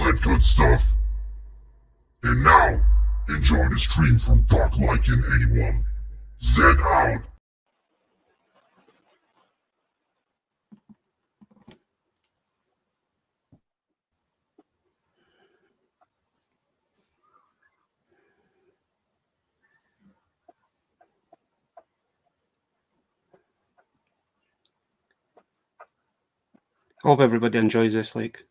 that good stuff. And now, enjoy the stream from Talk Like in Anyone. Zed out. I hope everybody enjoys this, like.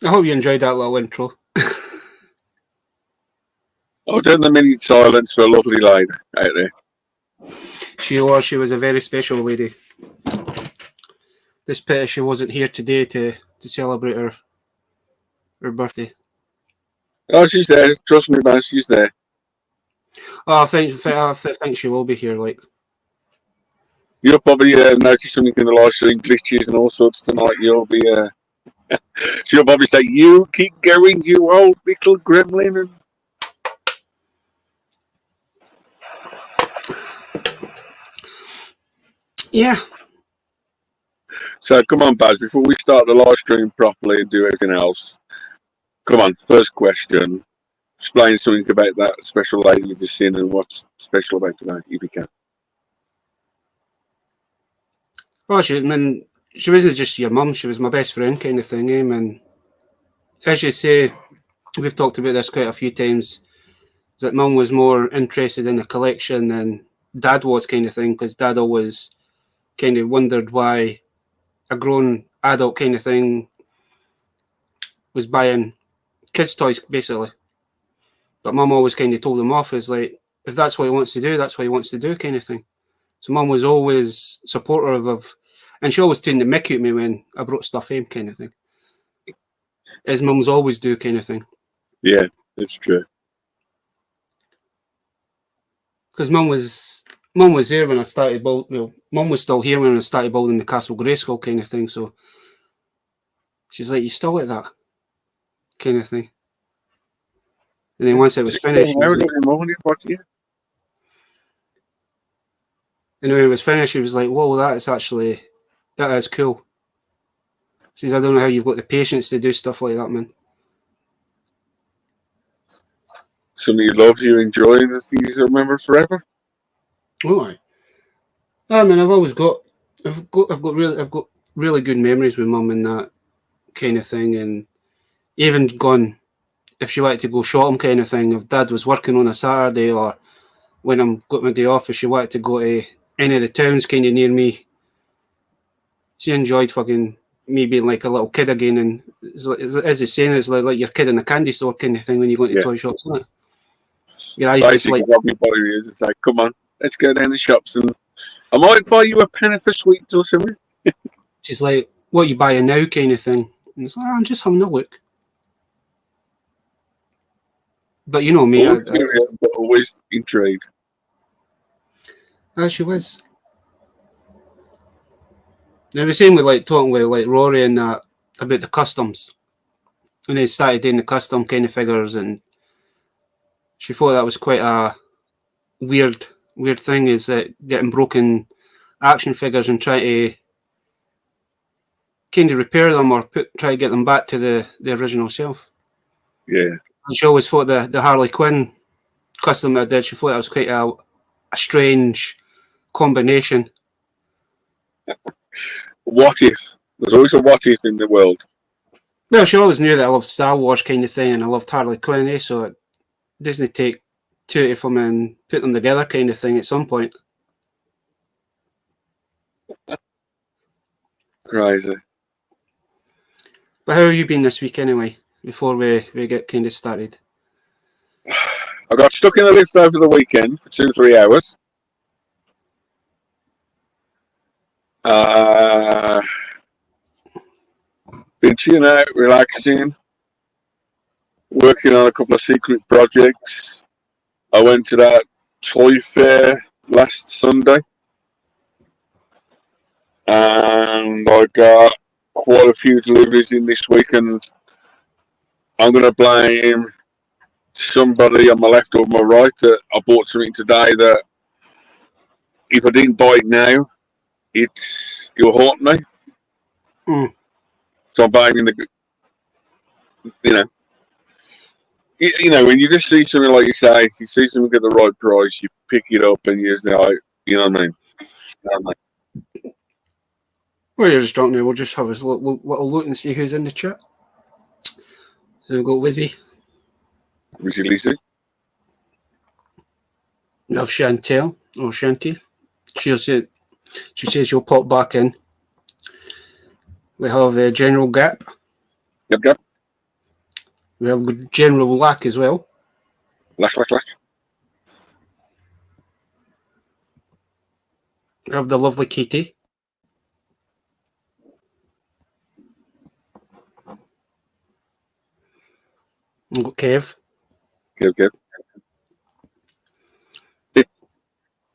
I hope you enjoyed that little intro. Oh, down the minute silence for a lovely lady out there. She was a very special lady. This pity she wasn't here today to celebrate her birthday. Oh, she's there. Trust me, man, she's there. Oh, I think she will be here, like. You'll probably notice something in the live stream, glitches and all sorts tonight. You'll be, she'll probably say, "You keep going, you old little gremlin." And yeah. So come on, Baz, before we start the live stream properly and do everything else, come on, first question. Explain something about that special lady with the sin and what's special about tonight, if you can. Well, she wasn't just your mum, she was my best friend kind of thing, and as you say, we've talked about this quite a few times, that mum was more interested in the collection than dad was kind of thing, because dad always kind of wondered why a grown adult kind of thing was buying kids' toys, basically. But mum always kind of told him off as like, if that's what he wants to do, that's what he wants to do kind of thing. So mum was always supportive of, and she always turned the mick at me when I brought stuff home kind of thing. As mums always do kind of thing. Yeah, that's true. Because mum was there when I started building, well, mum was still here when I started building the Castle Grayskull kind of thing, so she's like, you still like that? Kind of thing. And then once it was finished, and when it was finished, she was like, whoa, that is cool. She says, I don't know how you've got the patience to do stuff like that, man. Something you love, you enjoy, and the things you remember forever? Oh, I mean, I've got really good memories with mum and that kind of thing, and even gone, if she wanted to go shopping kind of thing, if dad was working on a Saturday or when I'm got my day off, if she wanted to go to any of the towns kind of near me, she enjoyed fucking me being like a little kid again, and as it's saying, it's like your kid in a candy store kind of thing when you go into toy shops, isn't it? Yeah, basically what everybody is. It's like, come on, let's go down the shops and I might buy you a penny for sweets or something. She's like, what are you buying now kind of thing? And it's like, I'm just having a look. But you know me, but always intrigued. She was. Now the same with like talking with like Rory and that about the customs, and they started doing the custom kind of figures, and she thought that was quite a weird thing, is that getting broken action figures and try to kind of repair them or try to get them back to the original self. Yeah. And she always thought the Harley Quinn custom that I did, she thought that was quite a strange combination. what if. There's always a what if in the world. Well, she always knew that I loved Star Wars kind of thing, and I loved Harley Quinn, so it doesn't take two of them and put them together kind of thing at some point. Crazy. But how have you been this week anyway, before we get kind of started? I got stuck in a lift over the weekend for 2-3 hours. Been chilling out, relaxing, working on a couple of secret projects. I went to that toy fair last Sunday, and I got quite a few deliveries in this week, and I'm going to blame somebody on my left or my right that I bought something today that if I didn't buy it now, it'll haunt me. Mm. So I'm buying you know, when you just see something like you say, you see something at the right price, you pick it up and you just like, you know what I mean? Well, you're just talking now. We'll just have a little look and see who's in the chat. So we've got Wizzy. Wizzy Lizzy. We have Chantel, or Shanty. She says she'll pop back in. We have General Gap. Yep. We have General Lack as well. Lack. We have the lovely Katie. We've got Kev. Kev.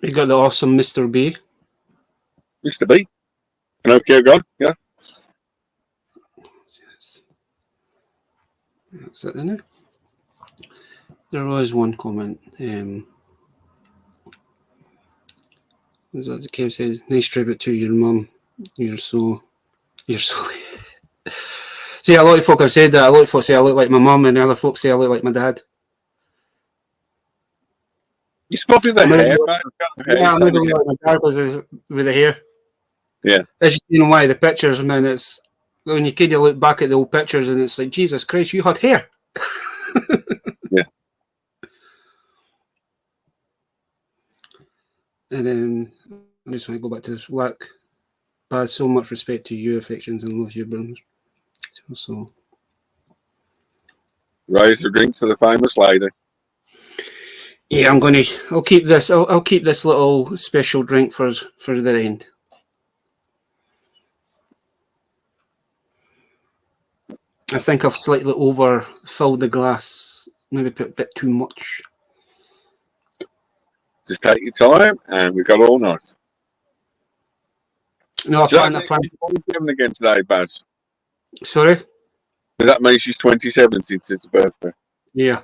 We got the awesome Mr. B. Mr. B. And okay, God. Yeah. That's it, isn't it? There was one comment. As Kev says, nice tribute to your mum. You're so. See, a lot of folk have said that. A lot of folk say I look like my mum, and other folks say I look like my dad. You spotted the hair, man. Yeah, I'm not like my dad because with the hair. Yeah. As you know why the pictures, man, it's when you kind of look back at the old pictures and it's like, Jesus Christ, you had hair. Yeah. And then I just want to go back to this. Lack has so much respect to your affections and loves your brothers. So Raise the drink to the famous lady. yeah, I'll keep this. I'll keep this little special drink for the end. I think I've slightly overfilled the glass. Maybe put a bit too much. Just take your time, and we've got all night. No, I plan. She's 27 again today, Baz. Sorry? Does that mean she's 27 since it's her birthday? Yeah.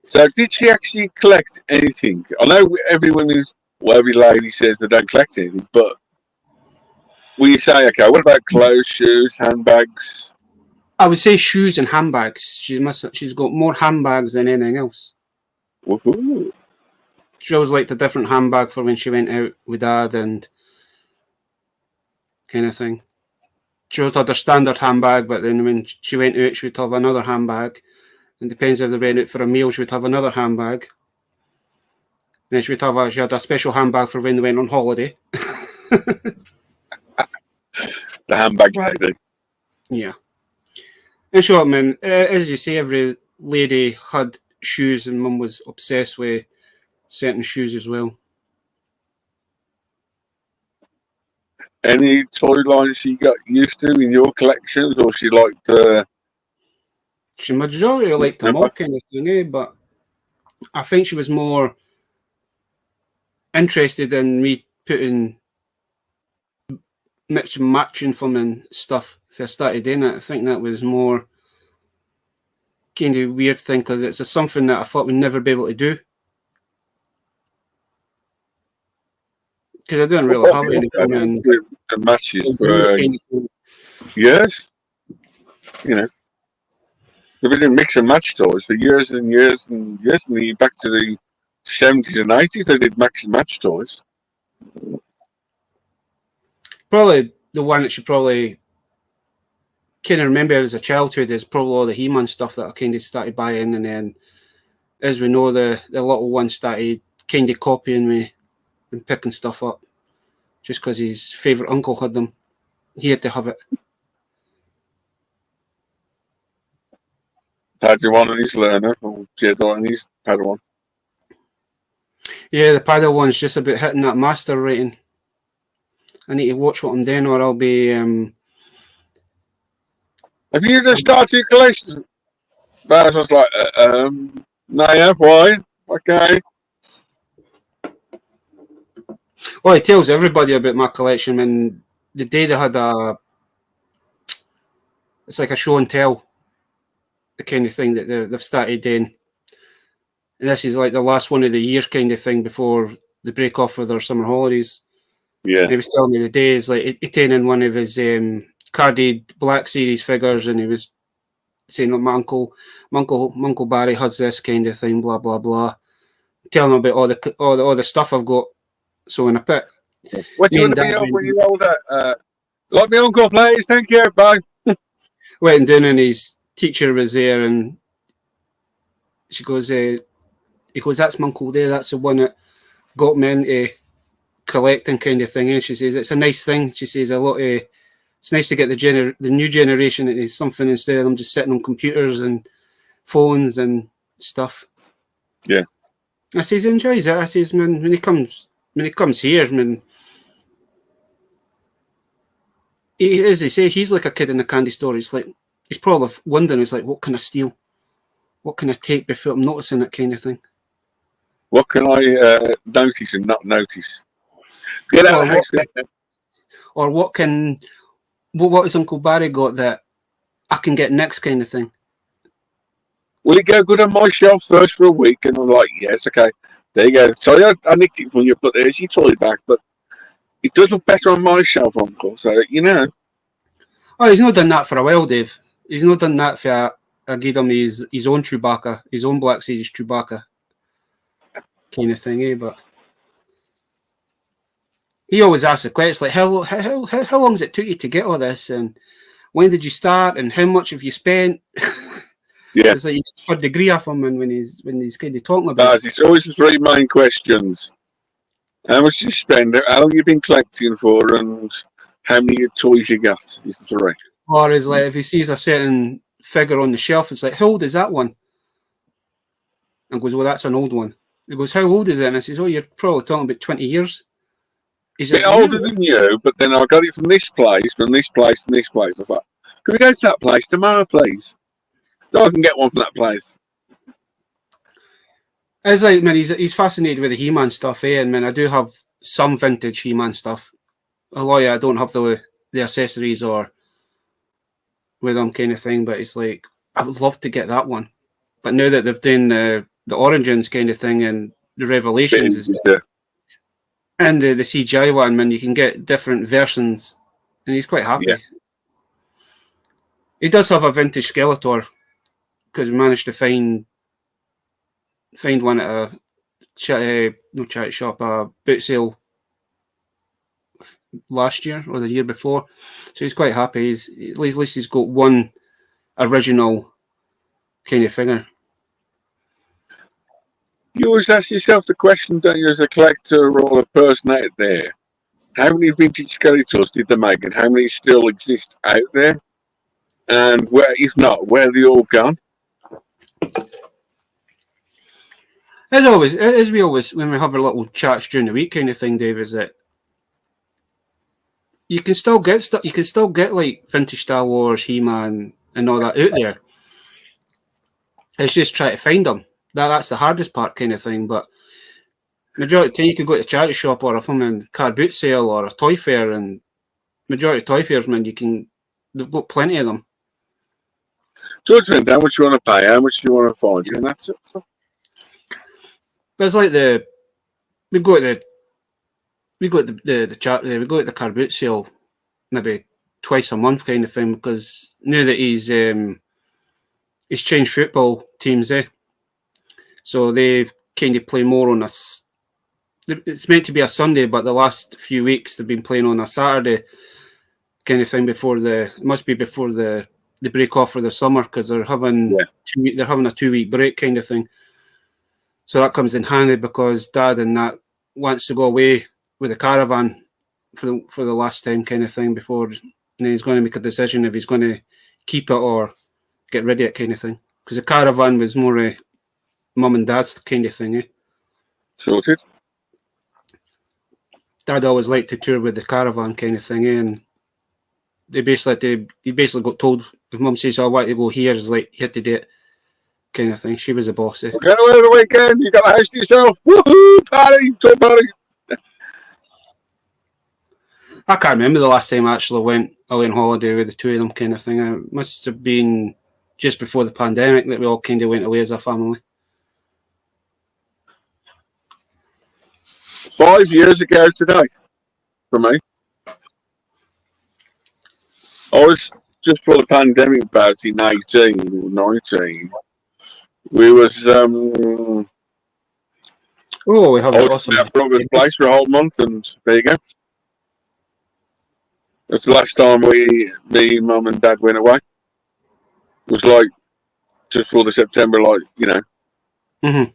So did she actually collect anything? I know every lady says they don't collect anything, but will you say, okay, what about clothes, shoes, handbags? I would say shoes and handbags. She's got more handbags than anything else. Woohoo. She always liked a different handbag for when she went out with Dad and kind of thing. She always had her standard handbag, but then when she went out, she would have another handbag. And depends if they went out for a meal, she would have another handbag. And then she had a special handbag for when they went on holiday. The handbag lady. Yeah. In short, man, as you say, every lady had shoes, and Mum was obsessed with certain shoes as well. Any toy lines she got used to in your collections, or she liked? She majority liked them all kind of thing, but I think she was more interested in me putting mix and matching for them and stuff. If I started doing it, I think that was more kind of weird thing because it's something that I thought we'd never be able to do. Because I didn't really have anything. And matches for years. You know, they've been doing mix and match toys for years and years and years. And back to the 70s and 80s, they did mix and match toys. Probably the one that should probably kind of remember as a childhood is probably all the He-Man stuff that I kind of started buying, and then as we know, the little one started kind of copying me and picking stuff up just because his favourite uncle had them. He had to have it. Padawan and his learner, or Jedi and his Padawan. Yeah, the Padawan's just about hitting that master rating. I need to watch what I'm doing, or I'll be. Have you just started your collection? I was like, no, yeah, why? Okay. Well, he tells everybody about my collection, and the day they had it's like a show and tell, the kind of thing that they've started doing. And this is like the last one of the year kind of thing before they break off for their summer holidays. Yeah. And he was telling me the days, like, he taken in one of his carded Black Series figures, and he was saying, "Look, my uncle Barry has this kind of thing, blah blah blah." Telling him about all the stuff I've got. So in a pit. What do you want to be when you're older? Like my uncle, please. Thank you. Bye. Went down, and his teacher was there, and she goes, he goes, "That's my uncle there. That's the one that got me into collecting kind of thing." And she says, "It's a nice thing." She says, it's nice to get the new generation into something instead of them just sitting on computers and phones and stuff. Yeah. I says he enjoys it. I says, man, when he comes here, man, as they say, he's like a kid in a candy store. He's probably wondering, he's like, what can I steal? What can I take before I'm noticing it, kind of thing? What can I notice and not notice? Get out of the house. Or what has Uncle Barry got that I can get next, kind of thing? Will it go good on my shelf first for a week? And I'm like, yes, okay. There you go. Sorry, I nicked it from you, but there's your toy back. But it does look better on my shelf, Uncle. So, you know. Oh, he's not done that for a while, Dave. He's not done that for I gave him his own Chewbacca, his own Black Series Chewbacca kind of thing, eh? But he always asks the question, like, how long has it took you to get all this? And when did you start? And how much have you spent? Yeah. It's like you get a degree off him, and when he's kind of talking about it. It's always the three main questions. How much you spend, how long you've been collecting for, and how many toys you got is the three. Or is like, if he sees a certain figure on the shelf, it's like, how old is that one? And goes, well, that's an old one. He goes, how old is it? And I says, oh, you're probably talking about 20 years. He's a bit older than you, but then I got it from this place, and this place. I was like, can we go to that place tomorrow, please? So I can get one from that place. It's like, man, he's fascinated with the He-Man stuff, eh? And man, I do have some vintage He-Man stuff. A lot of it, I don't have the accessories or with them kind of thing, but it's like, I would love to get that one. But now that they've done the Origins kind of thing and the Revelations and the CGI one, man, you can get different versions, and he's quite happy. Yeah. He does have a vintage Skeletor, because we managed to find one at a charity shop, a boot sale last year or the year before. So he's quite happy. At least he's got one original kind of figure. You always ask yourself the question, don't you, as a collector or a person out there, how many vintage Skeletors did they make, and how many still exist out there? And where, if not, where are they all gone? As we always, when we have our little chats during the week kind of thing, Dave, is that you can still get stuff. You can still get like vintage Star Wars, He-Man, and all that out there. It's just trying to find them. That's the hardest part, kind of thing. But majority of the time, you can go to a charity shop or a fucking car boot sale or a toy fair, and majority of toy fairs, man, they've got plenty of them. So it depends how much you want to pay, how much you want to find, and that's it. But it's like we go to the car boot sale maybe twice a month kind of thing, because now that he's changed football teams, so they kind of play more on a it's meant to be a Sunday, but the last few weeks they've been playing on a Saturday kind of thing before it must be before the break off for the summer, because they're having they're having a 2-week break kind of thing. So that comes in handy because Dad and that wants to go away with the caravan for the last time kind of thing before, and then he's going to make a decision if he's going to keep it or get rid of it kind of thing. Because the caravan was more a mum and dad's kind of thing. Sorted. Dad always liked to tour with the caravan kind of thing, and he basically got told if Mum says, "I want to go here," it's like you had to do it, kind of thing. She was the boss. Get away the weekend. You got a house to yourself. Woohoo! Party, top party. I can't remember the last time I actually went away on holiday with the two of them, kind of thing. It must have been just before the pandemic that we all kind of went away as a family. 5 years ago today, for me. I was just for the pandemic back in 18 or 19. We was we have awesome. I was place for a whole month, and there you go. That's the last time me, Mum, and Dad went away. It was like just for the September, like Mm-hmm.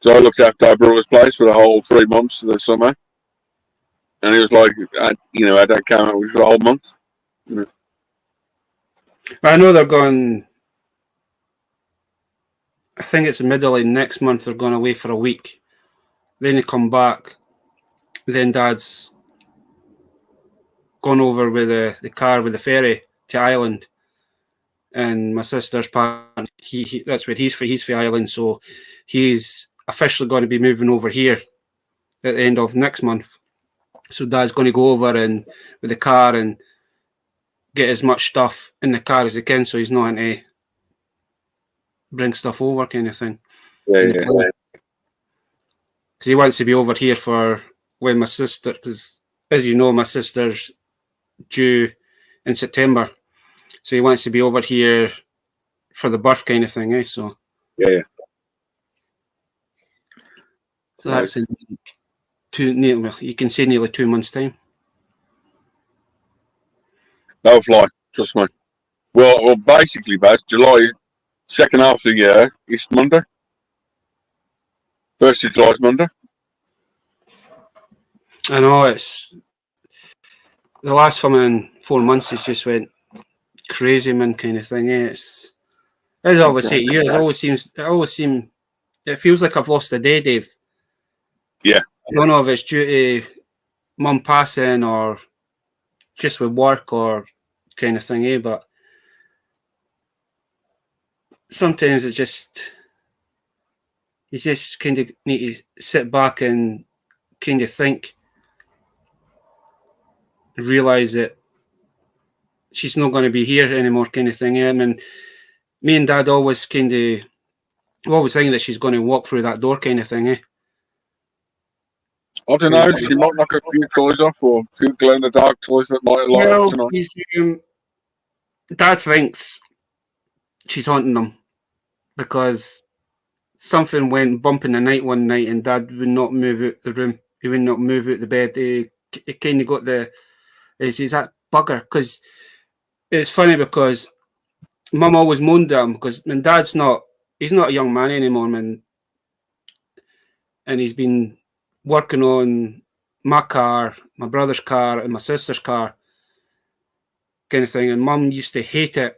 So I looked after our brother's place for the whole 3 months of the summer, and it was like I Dad came out for the whole month. I know they're going. I think it's the middle of next month. They're going away for a week. Then they come back. Then Dad's gone over with the car with the ferry to Ireland, and my sister's partner. That's where he's for Ireland. So he's officially going to be moving over here at the end of next month. So Dad's going to go over and with the car and get as much stuff in the car as he can, so he's not having to bring stuff over, kind of thing. Yeah. Because he wants to be over here for when my sister, because as you know, my sister's due in September, so he wants to be over here for the birth, kind of thing. So yeah. So that's in you can say nearly 2 months' time. That'll fly, trust me. Well, basically, July, second half of the year, is Monday. 1st of July is Monday. I know, it's the last 4 months has just went crazy, man, kind of thing. It's as I always say to you, it feels like I've lost a day, Dave. Yeah. I don't know if it's due to Mum passing or just with work or kind of thing, but sometimes you just kind of need to sit back and kind of think, realise that she's not going to be here anymore, kind of thing. I mean, me and Dad always thinking that she's going to walk through that door, kind of thing. I don't know. She might knock a few toys off, or a few glow-in-the-dark toys that might light up tonight. Dad thinks she's haunting them because something went bump in the night one night, and Dad would not move out the room. He would not move out the bed. He kind of got he says that bugger, because it's funny because Mum always moaned at him because Dad's he's not a young man anymore, man, and he's been working on my car, my brother's car, and my sister's car, kind of thing. And Mum used to hate it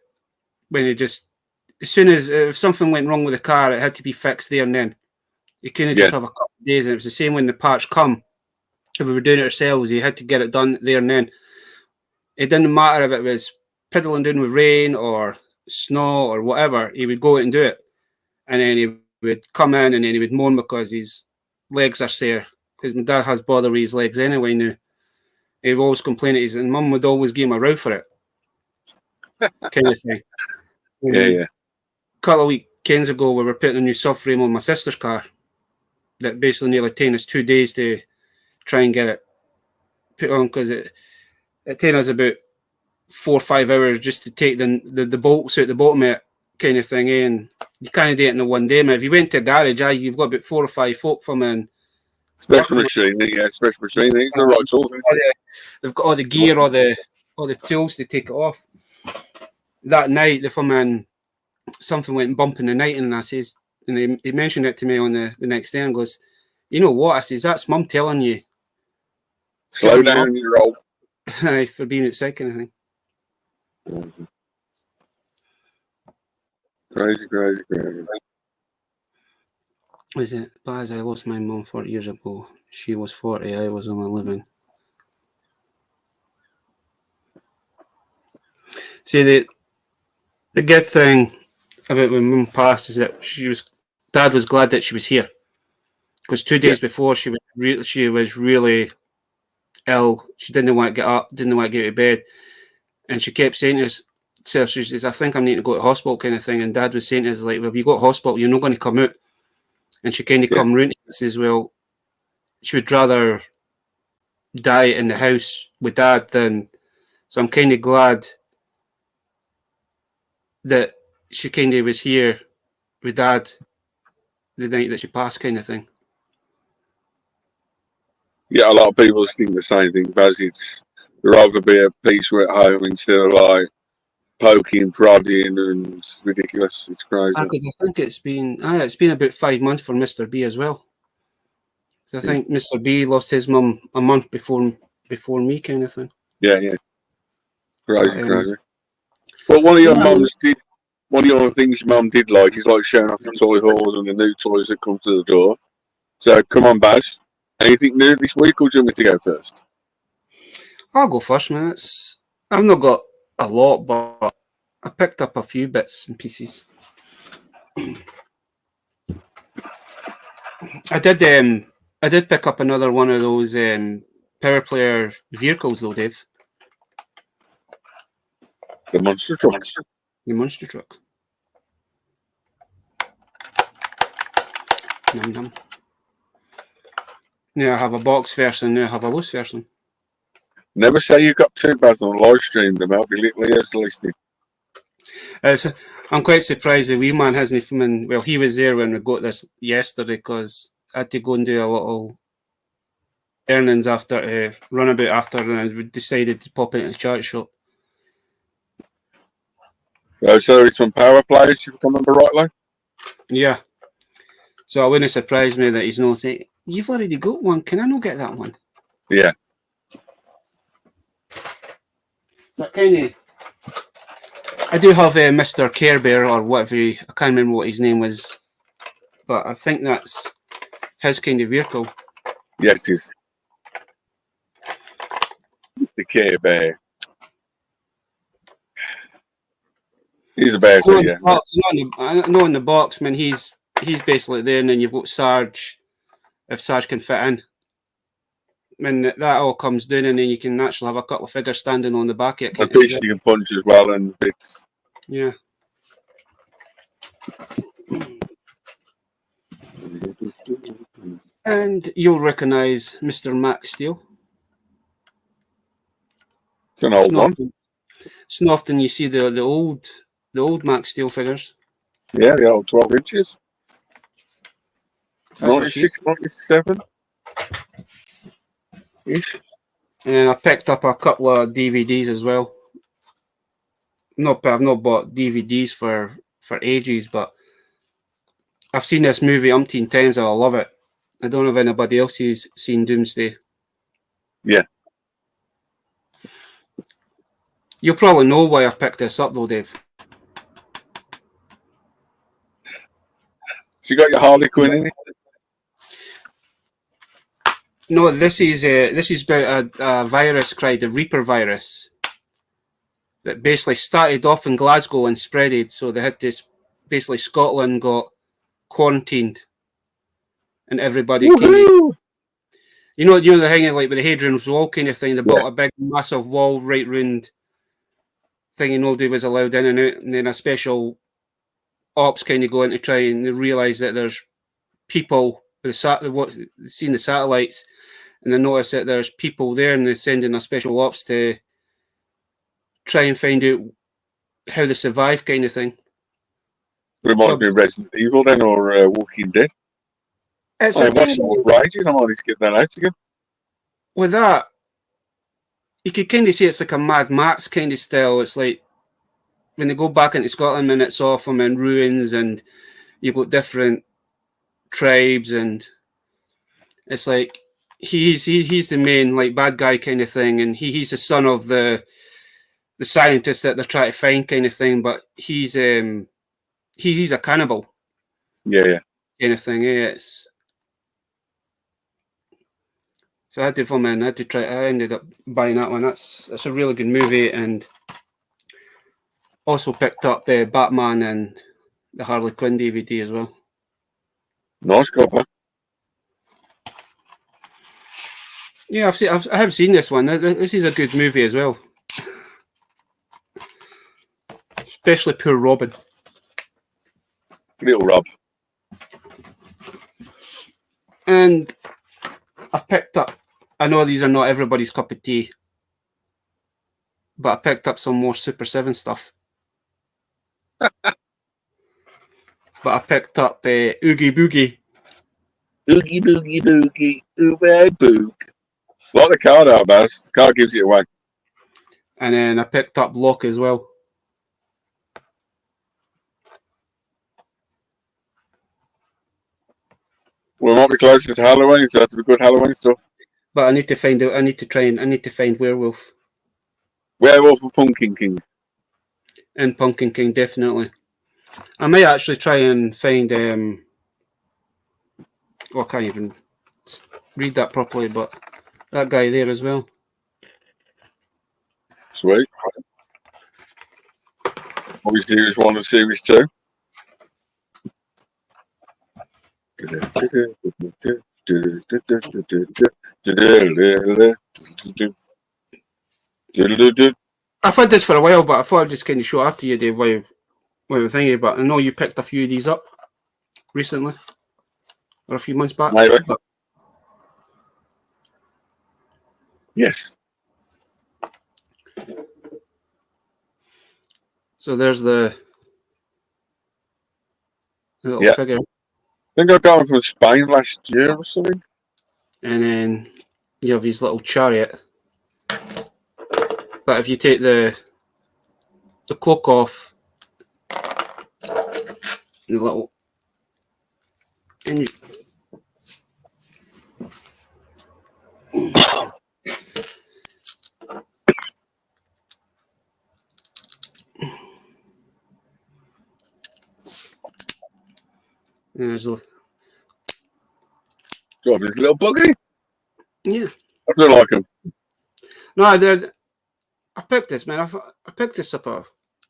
when as soon as if something went wrong with the car, it had to be fixed there and then. You couldn't just have a couple of days, and it was the same when the parts come. If we were doing it ourselves, you had to get it done there and then. It didn't matter if it was piddling down with rain or snow or whatever, he would go out and do it. And then he would come in and then he would moan because his legs are sore. Because my dad has bother with his legs anyway now. He would always complain at and Mum would always give him a row for it. Kind of thing. Yeah. A couple of weekends ago, we were putting a new subframe on my sister's car. That basically nearly taken us 2 days to try and get it put on, because it taken us about 4 or 5 hours just to take the bolts out the bottom of it, kind of thing, and you can't do it in one day. Man, if you went to a garage, you've got about 4 or 5 folk from in. Special machining, yeah, special machining. It's the right tools. They've got all the gear, all the tools to take it off. That night, they come in, something went bump in the night, and I says, and he mentioned it to me on the next day, and goes, "You know what?" I says, "That's Mum telling you. Slow down, you're old." For being outside, kind of thing. Crazy. Was it? But as I lost my mum 40 years ago, she was 40, I was only 11. See, the good thing about when Mum passed is that Dad was glad that she was here, because 2 days before she was really ill. She didn't want to get up, didn't want to get out of bed, and she kept saying to us, she says, "I think I need to go to hospital," kind of thing. And Dad was saying to us, like, "Well, if you go to hospital, you're not going to come out." And she kind of come round and says, "Well, she would rather die in the house with Dad than." So I'm kind of glad that she kind of was here with Dad the night that she passed, kind of thing. Yeah, a lot of people think the same thing, Baz. It's rather be a peaceful at home instead of like poking, prodding, and it's ridiculous. It's crazy. Because I think it's been about 5 months for Mr. B as well. So I think Mr. B lost his mum a month before me, kind of thing. Yeah. Crazy. Well, one of your things your mum did like is like showing off the toy hauls and the new toys that come to the door. So come on, Baz. Anything new this week, or do you want me to go first? I'll go first, man. I've not got a lot, but I picked up a few bits and pieces. I did pick up another one of those Power Player vehicles, though, Dave. The monster truck. The monster truck. Num. Now I have a box version, now I have a loose version. Never say you got two, Baz, on live stream. There might be little ears listening. I'm quite surprised the wee man hasn't come in. Well, he was there when we got this yesterday, because I had to go and do a little earnings after runabout after, and we decided to pop into the charity shop. So it's from Power Players, if I can remember rightly? Yeah. So it wouldn't surprise me that he's not saying, "You've already got one, can I not get that one?" Yeah. That kind of. I do have Mr. Care Bear, or whatever, I can't remember what his name was, but I think that's his kind of vehicle. Yes, it is. The Care Bear. He's a bear, so yeah. I know in the box, man, he's basically there, and then you've got Sarge, if Sarge can fit in. And that all comes down, and then you can actually have a couple of figures standing on the back of it. A piece you can punch as well, and bits. Yeah. And you'll recognise Mr. Max Steel. It's an old one. It's not often you see the old Max Steel figures. Yeah, the old 12 inches. 96, 97 ish. And I picked up a couple of DVDs as well. I've not bought DVDs for ages, but I've seen this movie umpteen times and I love it. I don't know if anybody else has seen Doomsday. Yeah. You'll probably know why I've picked this up, though, Dave. So you got your Harley Quinn in it? No, this is about a virus called the Reaper virus that basically started off in Glasgow and spreaded. So they had this. Basically, Scotland got quarantined, and everybody you know the thing like with the Hadrian's Wall kind of thing. They built a big, massive wall right round thing, and nobody was allowed in and out. And then a special ops kind of go in to try and they realise that there's people seeing the satellites, and they notice that there's people there, and they send in a special ops to try and find out how they survive, kind of thing. Reminds me of Resident Evil then, or Walking Dead. It's I a ain't watching all the rages. I might need to get that out again. with that. You could kind of see it's like a Mad Max kind of style. It's like when they go back into Scotland and it's off them in ruins, and you've got different tribes, and it's like he's the main like bad guy kind of thing, and he's the son of the scientist that they're trying to find kind of thing, but he's a cannibal. Yeah. Kind of thing. Yeah, it's so I had to film in. I had to try. I ended up buying that one. That's a really good movie, and also picked up Batman and the Harley Quinn DVD as well. Nice cover. Yeah, I have seen this one. This is a good movie as well, especially poor Robin. Little Rob. And I've picked up. I know these are not everybody's cup of tea, but I picked up some more Super 7 stuff. But I picked up Oogie Boogie. Oogie Boogie Boogie, Oogie Boog. Like the card out, Baz. The card gives it away. And then I picked up Lock as well. Well, it might be closer to Halloween, so that's a good Halloween stuff. But I need to find out. I need to find Werewolf. Werewolf and Pumpkin King. And Pumpkin King, definitely. I may actually try and find. I can't even read that properly, but that guy there as well. Sweet. Obviously, Series 1 and Series 2. I've had this for a while, but I thought I'd just kind of show after you, Dave, while we're thinking. But I know you picked a few of these up recently, or a few months back. Maybe. Yes. So there's the little figure. I think I got one from Spain last year or something. And then you have his little chariot. But if you take the cloak off, the little and there's a God, his little buggy. yeah. I don't like him. No, I picked this, man. I picked this up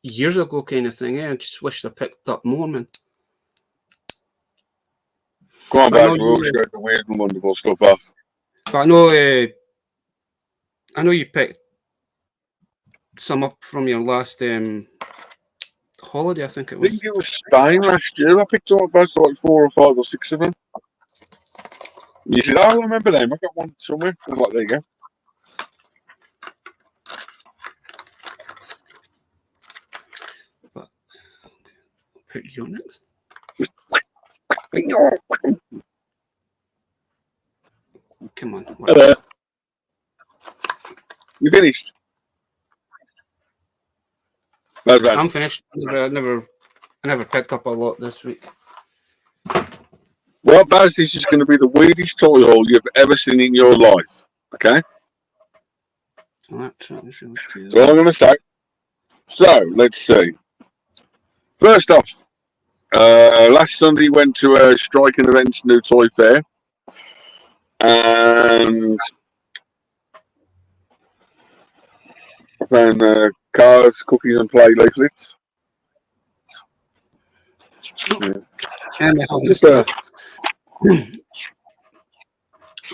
years ago, kind of thing. I just wished I picked up more, man. Come on, Baz, we'll all show the weird and wonderful stuff off. But I know you picked some up from your last holiday, I think it was. I think it was Spain last year. I picked up Baz like 4 or 5 or 6 of them. And you said, oh, I remember them. I got one somewhere. I was like, there you go. But I'll put you on next. Come on. Hello. You finished? I'm finished. I never picked up a lot this week. Well, Baz, this is going to be the weirdest toy haul you've ever seen in your life. Okay? That's really cool. That's all I'm going to say. So, let's see. First off, last Sunday went to a striking events new toy fair. And I found cars, cookies and play leaflets. And we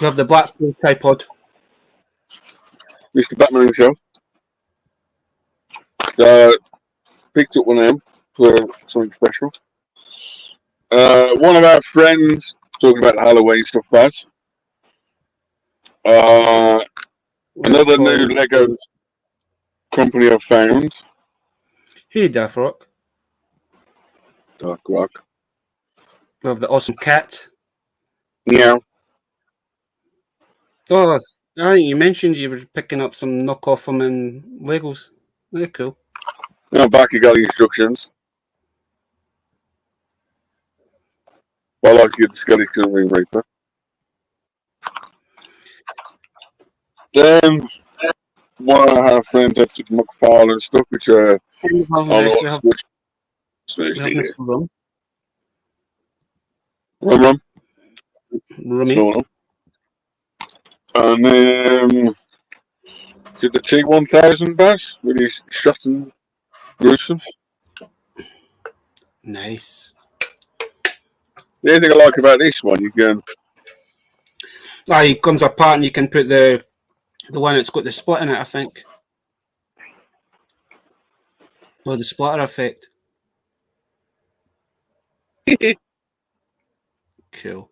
have the Blackpool tripod. Mr. Batman himself. Picked up one of them for something special. One of our friends, talking about the Halloween stuff, Baz. Another new Lego company I've found. Hey, Daft Rock. Dark rock. We have the awesome cat. Yeah. Oh, I think you mentioned you were picking up some knockoff them in Legos. They're cool. Now back you got the instructions. I like you the Skeleton Ring Reaper. Then one of our friends had some McFarlane stuff, which I We don't have, know we have Mr. Rum. Rum. Rummy. And then is it the T1000 bass with his shot and gruesome? Nice. The only thing I like about this one, you can It comes apart and you can put the one that's got the split in it, I think. Or the splatter effect. Cool.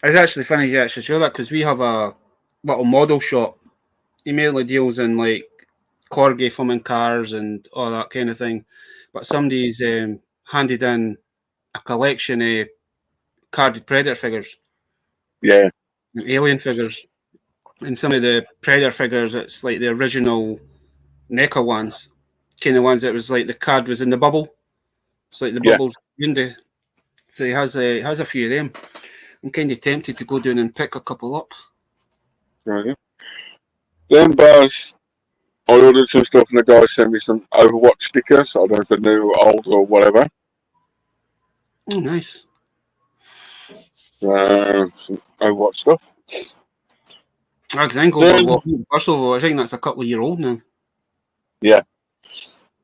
It's actually funny you actually show that because we have a little model shop. He mainly deals in like corgi foaming cars and all that kind of thing. But somebody's handed in a collection of carded Predator figures. Yeah. And alien figures. And some of the Predator figures, it's like the original NECA ones. Kind of ones that was like the card was in the bubble. It's like the bubbles in the. So he has a few of them. I'm kind of tempted to go down and pick a couple up. Right. Then Buzz, I ordered some stuff and the guy sent me some Overwatch stickers. I don't know if they're new, old, or whatever. Oh, nice. Some Overwatch stuff. I think first of all, I think that's a couple of years old now. Yeah.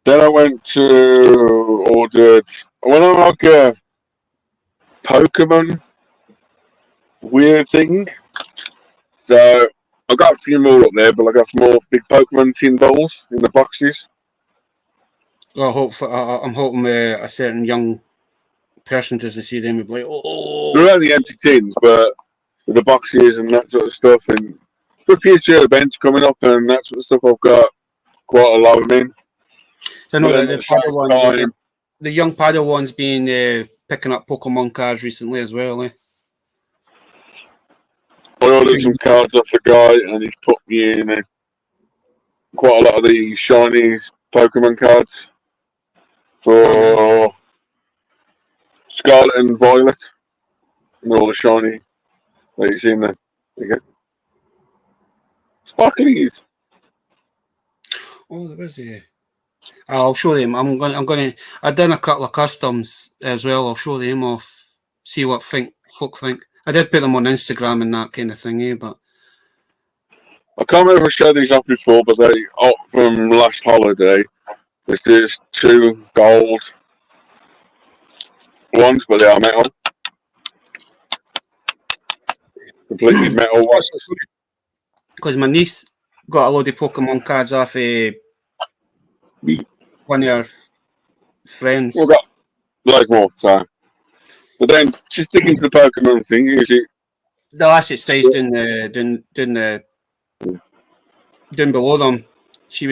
Then I went to ordered. I went on like a Pokemon weird thing. So I got a few more up there, but I got some more big Pokemon tin balls in the boxes. Well, I'm hoping a certain young person doesn't see them and be like, oh. They're only empty tins, but with the boxes and that sort of stuff, and for future events coming up and that sort of stuff, I've got quite a lot of them in. So I know But that then the young Padawans been picking up Pokemon cards recently as well. I ordered some cards off the guy, and he's put me in quite a lot of the shiny Pokemon cards for Scarlet and Violet, and all the shiny that you see in there. There you go. Sparklies. Oh, there is a. I'll show them. I've done a couple of customs as well. I'll show them off. See what folk think. I did put them on Instagram and that kind of thing, but I can't remember if I showed these off before, but they from last holiday. There's just 2 gold ones, but they are metal. Completely metal ones. Because my niece got a load of Pokemon cards off one of her friends. We've got loads more, so. But then, just sticking to the Pokemon thing, is it? The last it stays down below them. She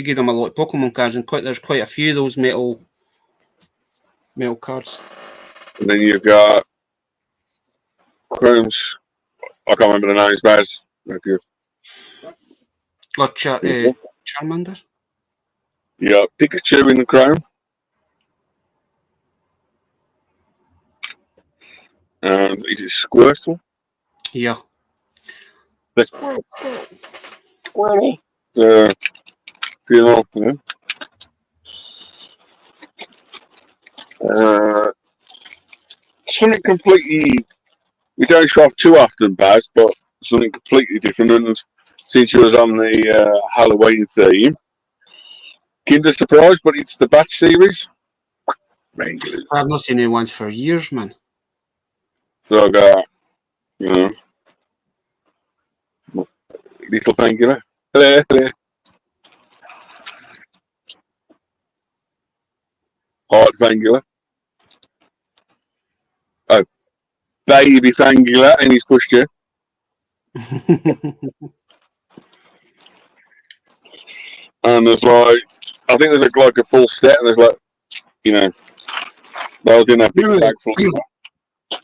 gave them a lot of Pokemon cards, and there's quite a few of those metal cards. And then you've got Chrome's. I can't remember the names, Baz. Or Charmander. Yeah, Pikachu in the Chrome. And is it Squirtle? Yeah. Squirtle. You know, something completely. We don't show off too often, Baz, but something completely different. And since you was on the Halloween theme, Kinder Surprise, but it's the Bat series. Wranglers. I've not seen any ones for years, man. So I got, little Fangula. Hello. Heart Fangula. Oh, baby Fangula, and he's pushed you. And there's like, I think there's like a full set, and there's like you know, they didn't have big bag full.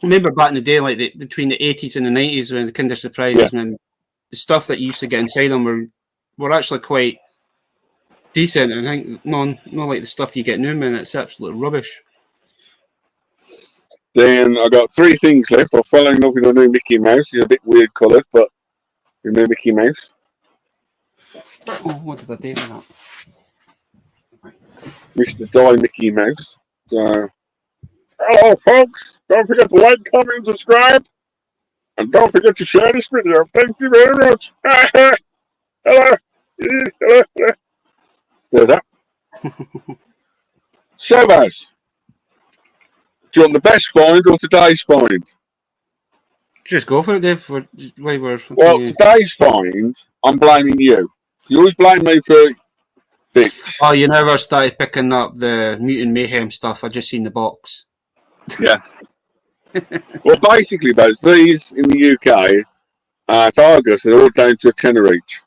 Remember back in the day, like between the 80s and the 90s, when the Kinder Surprises, man, the stuff that you used to get inside them were actually quite decent. And I think not like the stuff you get now, man. It's absolute rubbish. Then I got 3 things left. I'm following up with a new Mickey Mouse. He's a bit weird coloured, but the new Mickey Mouse. Oh, what did I do with that? Mr. Die Mickey Mouse. So, hello, folks. Don't forget to like, comment, and subscribe. And don't forget to share this video. Thank you very much. Hello. Hello. There's that. So, Baz, do you want the best find or today's find? Just go for it, Dave. Well, today's find, I'm blaming you. You always blame me for bits. Oh, you never started picking up the Mutant Mayhem stuff. I just seen the box. Yeah. Well, basically, Baz, these in the UK at Argos, they're all down to a tenner each.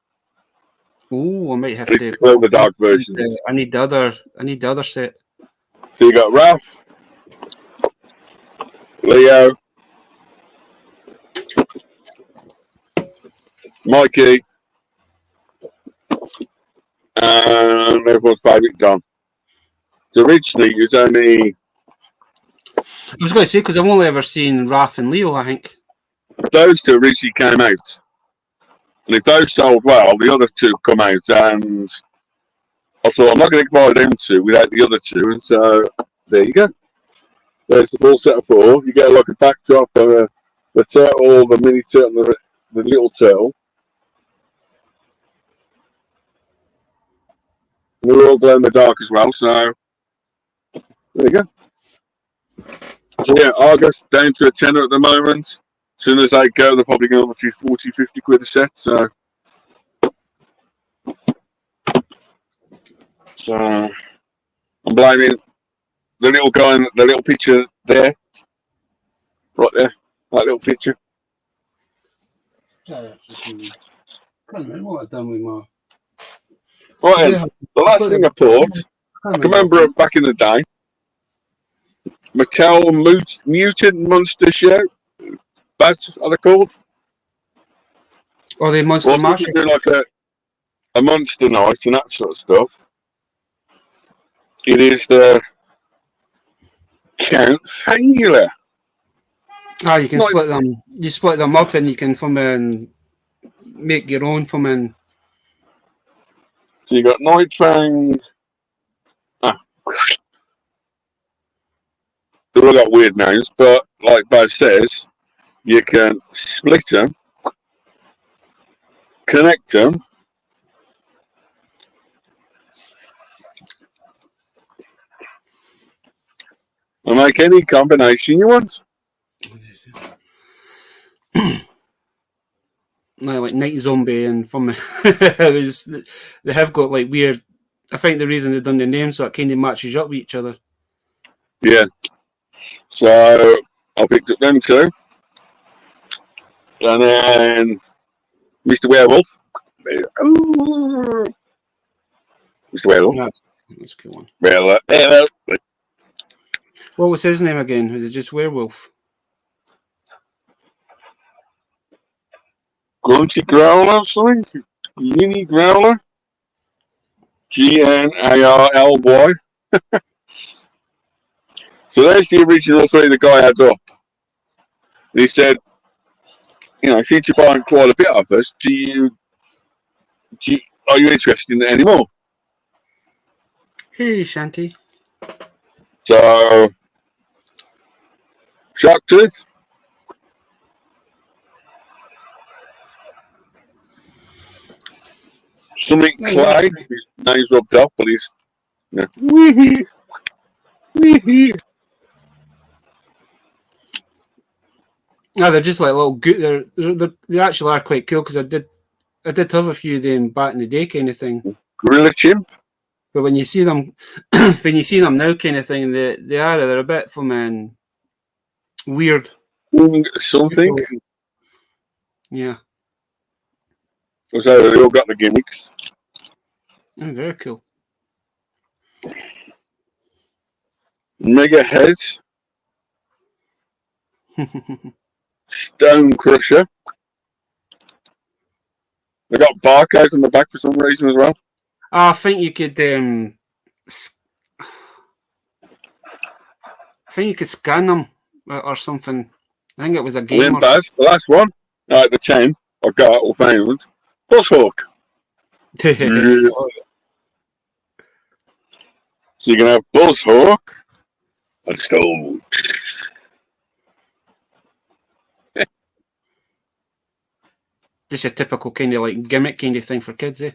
Oh, I might have It's to. the dark versions. I need the other set. So you got Ralph, Leo, Mikey, and everyone's favourite Don. So originally it was only I was going to say, because I've only ever seen Raph and Leo, I think. those 2 originally came out. And if those sold well, the other 2 come out. And I thought, I'm not going to buy them 2 without the other 2. And so there you go. There's the full set of 4. You get like a backdrop of the turtle, the mini turtle, the little turtle. And they're all glow in the dark as well. So there you go. So yeah, Argos down to a tenner at the moment. As soon as they go, they're probably going to be 40, 50 quid a set. So I'm blaming the little guy in the little picture there. Right there. That little picture. I can't remember what I've done with my... Right then, the last thing I bought, I can remember back in the day, Mattel Mutant Monster Show. That's what they're called. Or the Monster Mash. Do like a monster night and that sort of stuff. It is the Count Fangula. Ah, you can split them. You split them up, and you can from and make your own from and. So you got Night Fang. They've all got weird names, but like Baz says, you can split them, connect them, and make any combination you want. No, like Night Zombie and from they have got like weird. I think the reason they've done the name so it kind of matches up with each other. Yeah. So I picked up them 2, and then Mr. Werewolf. Ooh. Mr. Werewolf. No, that's a cool one. Werewolf. What was his name again? Was it just Werewolf? Grunty Growler or something? Mini Growler? GNARLY. So there's the original 3 the guy had up. And he said, you know, since you're buying quite a bit of us, are you interested in it anymore? Hey, Shanty. So, Shark Tooth. Something Clyde. His name's rubbed off, but he's, you know, wee-hee. Wee-hee. No, they're just like little good. They actually are quite cool because I did have a few of them back in the day, kind of thing. Gorilla Chimp. But when you see them, now, kind of thing, they're a bit from weird. Something. Yeah. So they all got the gimmicks. Oh, very cool. Mega Heads, Stone Crusher. They got barcodes on the back for some reason as well. I think you could. I think you could scan them or something. I think it was a game. And then Baz, the last one, the 10 I got or found, Buzzhawk. Yeah. So you can have Buzzhawk and Stone. Just a typical kind of like gimmick kind of thing for kids, eh?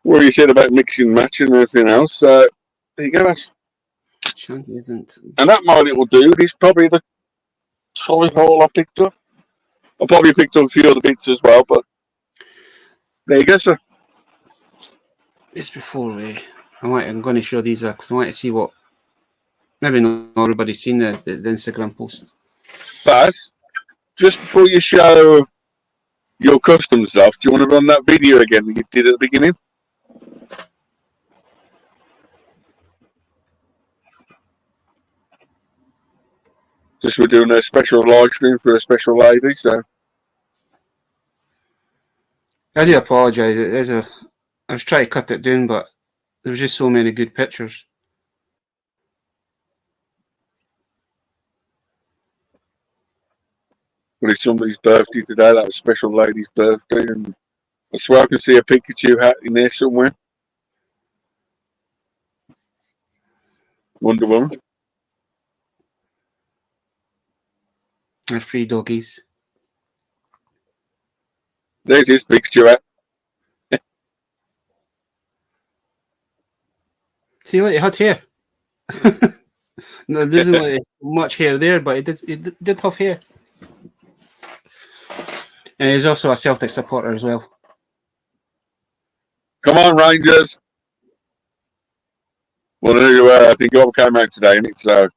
What you said about mixing, matching, and everything else. There you go. Chunky isn't. And that my little dude is probably the solid haul I picked up. I probably picked up a few other bits as well, but there you go, sir. Just before I'm going to show these because I want to see what. Maybe not everybody's seen the Instagram post. But just before you show your custom stuff, do you want to run that video again that you did at the beginning? Just we're doing a special live stream for a special lady, so. I do apologise. I was trying to cut it down, but there was just so many good pictures. But it's somebody's birthday today, that was a special lady's birthday, and I swear I can see a Pikachu hat in there somewhere. Wonder Woman. There's 3 doggies. There's his Pikachu hat. See, like he had hair. No, there isn't like much hair there, but he did have hair. And he's also a Celtic supporter as well. Come on, Rangers. Well, I think all came out today, isn't it? So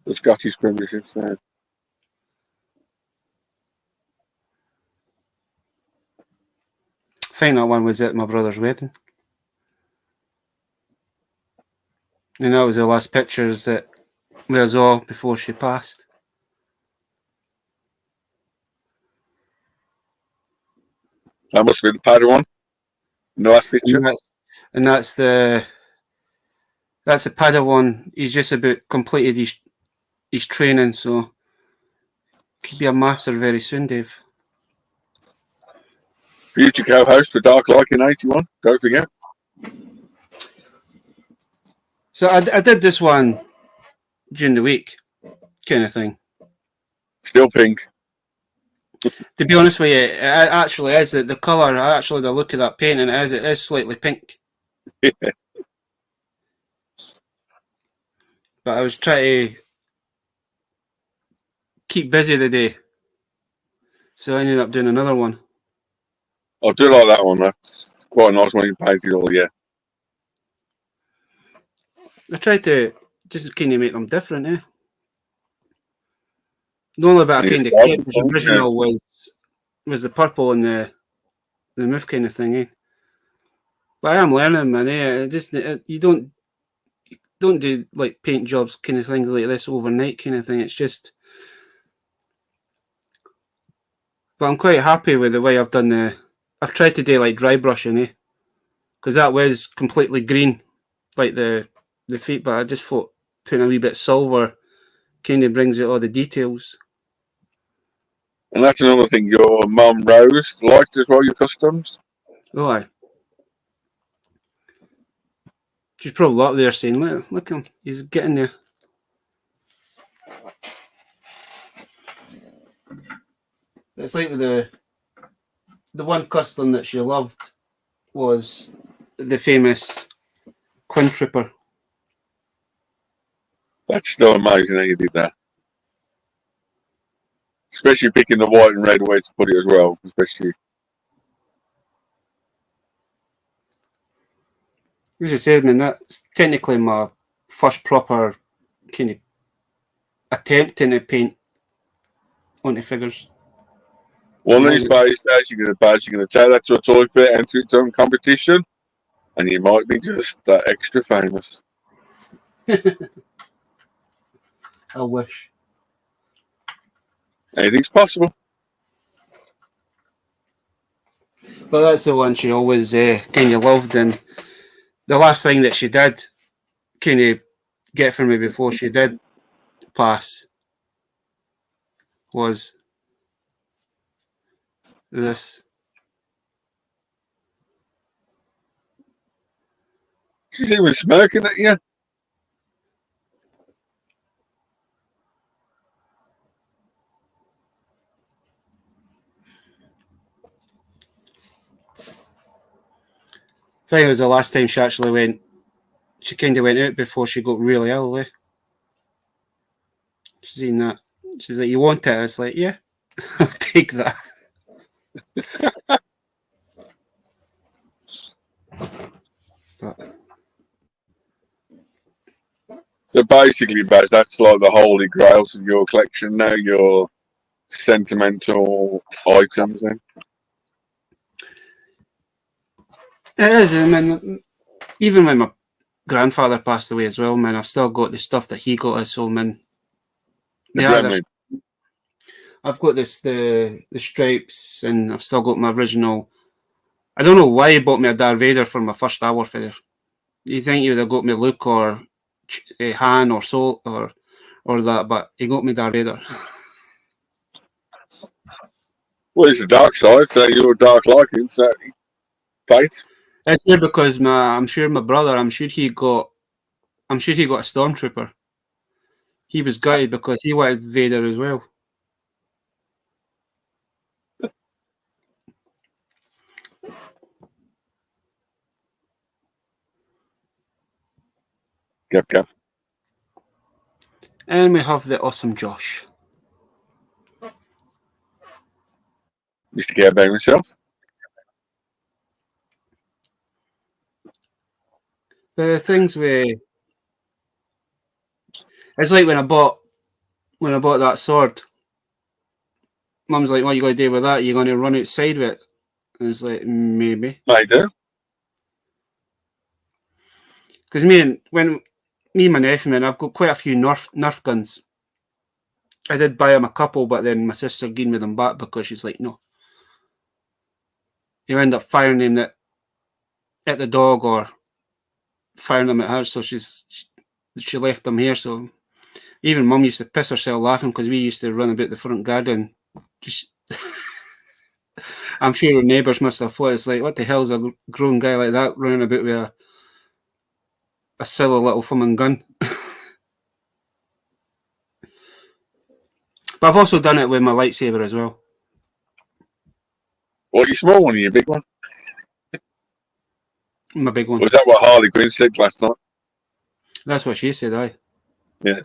the Scottish Premiership. So. I think that one was at my brother's wedding. And that was the last pictures that we saw before she passed. That must be the powder one. The last picture. And that's the Padawan. He's just about completed his training, so could be a master very soon, Dave. Future co-host for Dark Like in 81. Don't forget. So I did this one during the week, kind of thing. Still pink. To be honest with you, it actually is the colour. Actually, the look of that paint, and it is slightly pink. But I was trying to keep busy today, so I ended up doing another one. I do like that one. That's quite a nice one. You painted all, yeah. I tried to just kind of make them different, eh? The only bit I kind of kept was original was the purple and the move kind of thing, eh? But I am learning, man. Eh? You don't do like paint jobs kind of things like this overnight kind of thing. It's just, but I'm quite happy with the way I've done I've tried to do like dry brushing, eh? Because that was completely green, like the feet. But I just thought putting a wee bit of silver kind of brings out all the details. And that's another thing. Your mum Rose liked as well your customs. Oh, aye. She's probably up there saying, "Look at him, he's getting there." It's like with the one custom that she loved was the famous Quinn Trooper. That's still amazing how you did that. Especially picking the white and red way to put it as well. Especially. As you said, man, that's technically my first proper kind of attempt to paint onto figures. One of these days, you're going to take that to a toy fair, enter its own competition, and you might be just that extra famous. I wish. Anything's possible. But that's the one she always kind of loved, and the last thing that she did kind of get for me before she did pass was this. She's even smirking at you. I think it was the last time she actually went. She kind of went out before she got really ill. She's seen that. She's like, "You want it?" It's like, "Yeah, I'll take that." But So basically, Baz, that's like the holy grails of your collection now, your sentimental items then. it is. I mean, even when my grandfather passed away as well, man, I've still got the stuff that he got us. So, man, The the other, Gremlin. I've got the stripes, and I've still got my original. I don't know why he bought me a Darth Vader for my first Star Wars figure. You think he would have got me Luke or Han or Soul or that, but he got me Darth Vader. Well, it's the dark side, so you're a dark liking, so faith. It's there because I'm sure my brother, I'm sure he got a stormtrooper. He was gutted because he wanted Vader as well. Yep. And we have the awesome Josh. Used to care about himself. The things it's like when I bought that sword. Mum's like, "What are you going to do with that? You're going to run outside with it?" And it's like, maybe. I do. Because me and my nephew, man, I've got quite a few Nerf guns. I did buy him a couple, but then my sister gave me them back because she's like, "No." You end up firing them at the dog or firing them at her, so she left them here. So even Mum used to piss herself laughing because we used to run about the front garden. Just, I'm sure our neighbours must have thought, it's like, what the hell's a grown guy like that running about with a silly little fucking gun? But I've also done it with my lightsaber as well. What, your small one or your big one? My big one. Was that what Harley Quinn said last night? That's what she said, aye. Yeah.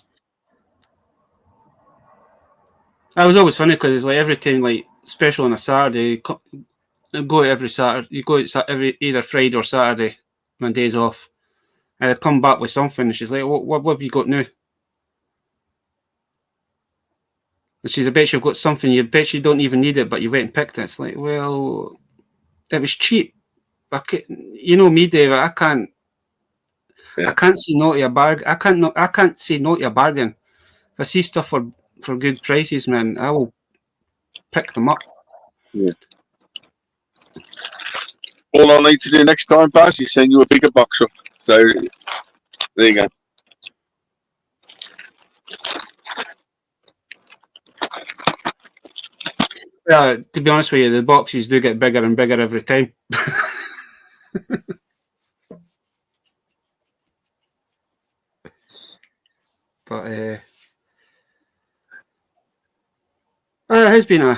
It was always funny because it's like every time, like, especially on a Saturday, you go out every Saturday, you go out every either Friday or Saturday, my days off, and I come back with something, and she's like, what have you got now? And she's, I bet you've got something, you bet you don't even need it, but you went and picked it. It's like, well, it was cheap. You know me, Dave, I can't say no to a bargain. I can't say no to a bargain. If I see stuff for good prices, man, I will pick them up. Yeah. All I need to do next time, Baz, is send you a bigger box up. So there you go. Yeah, to be honest with you, the boxes do get bigger and bigger every time. But it has been a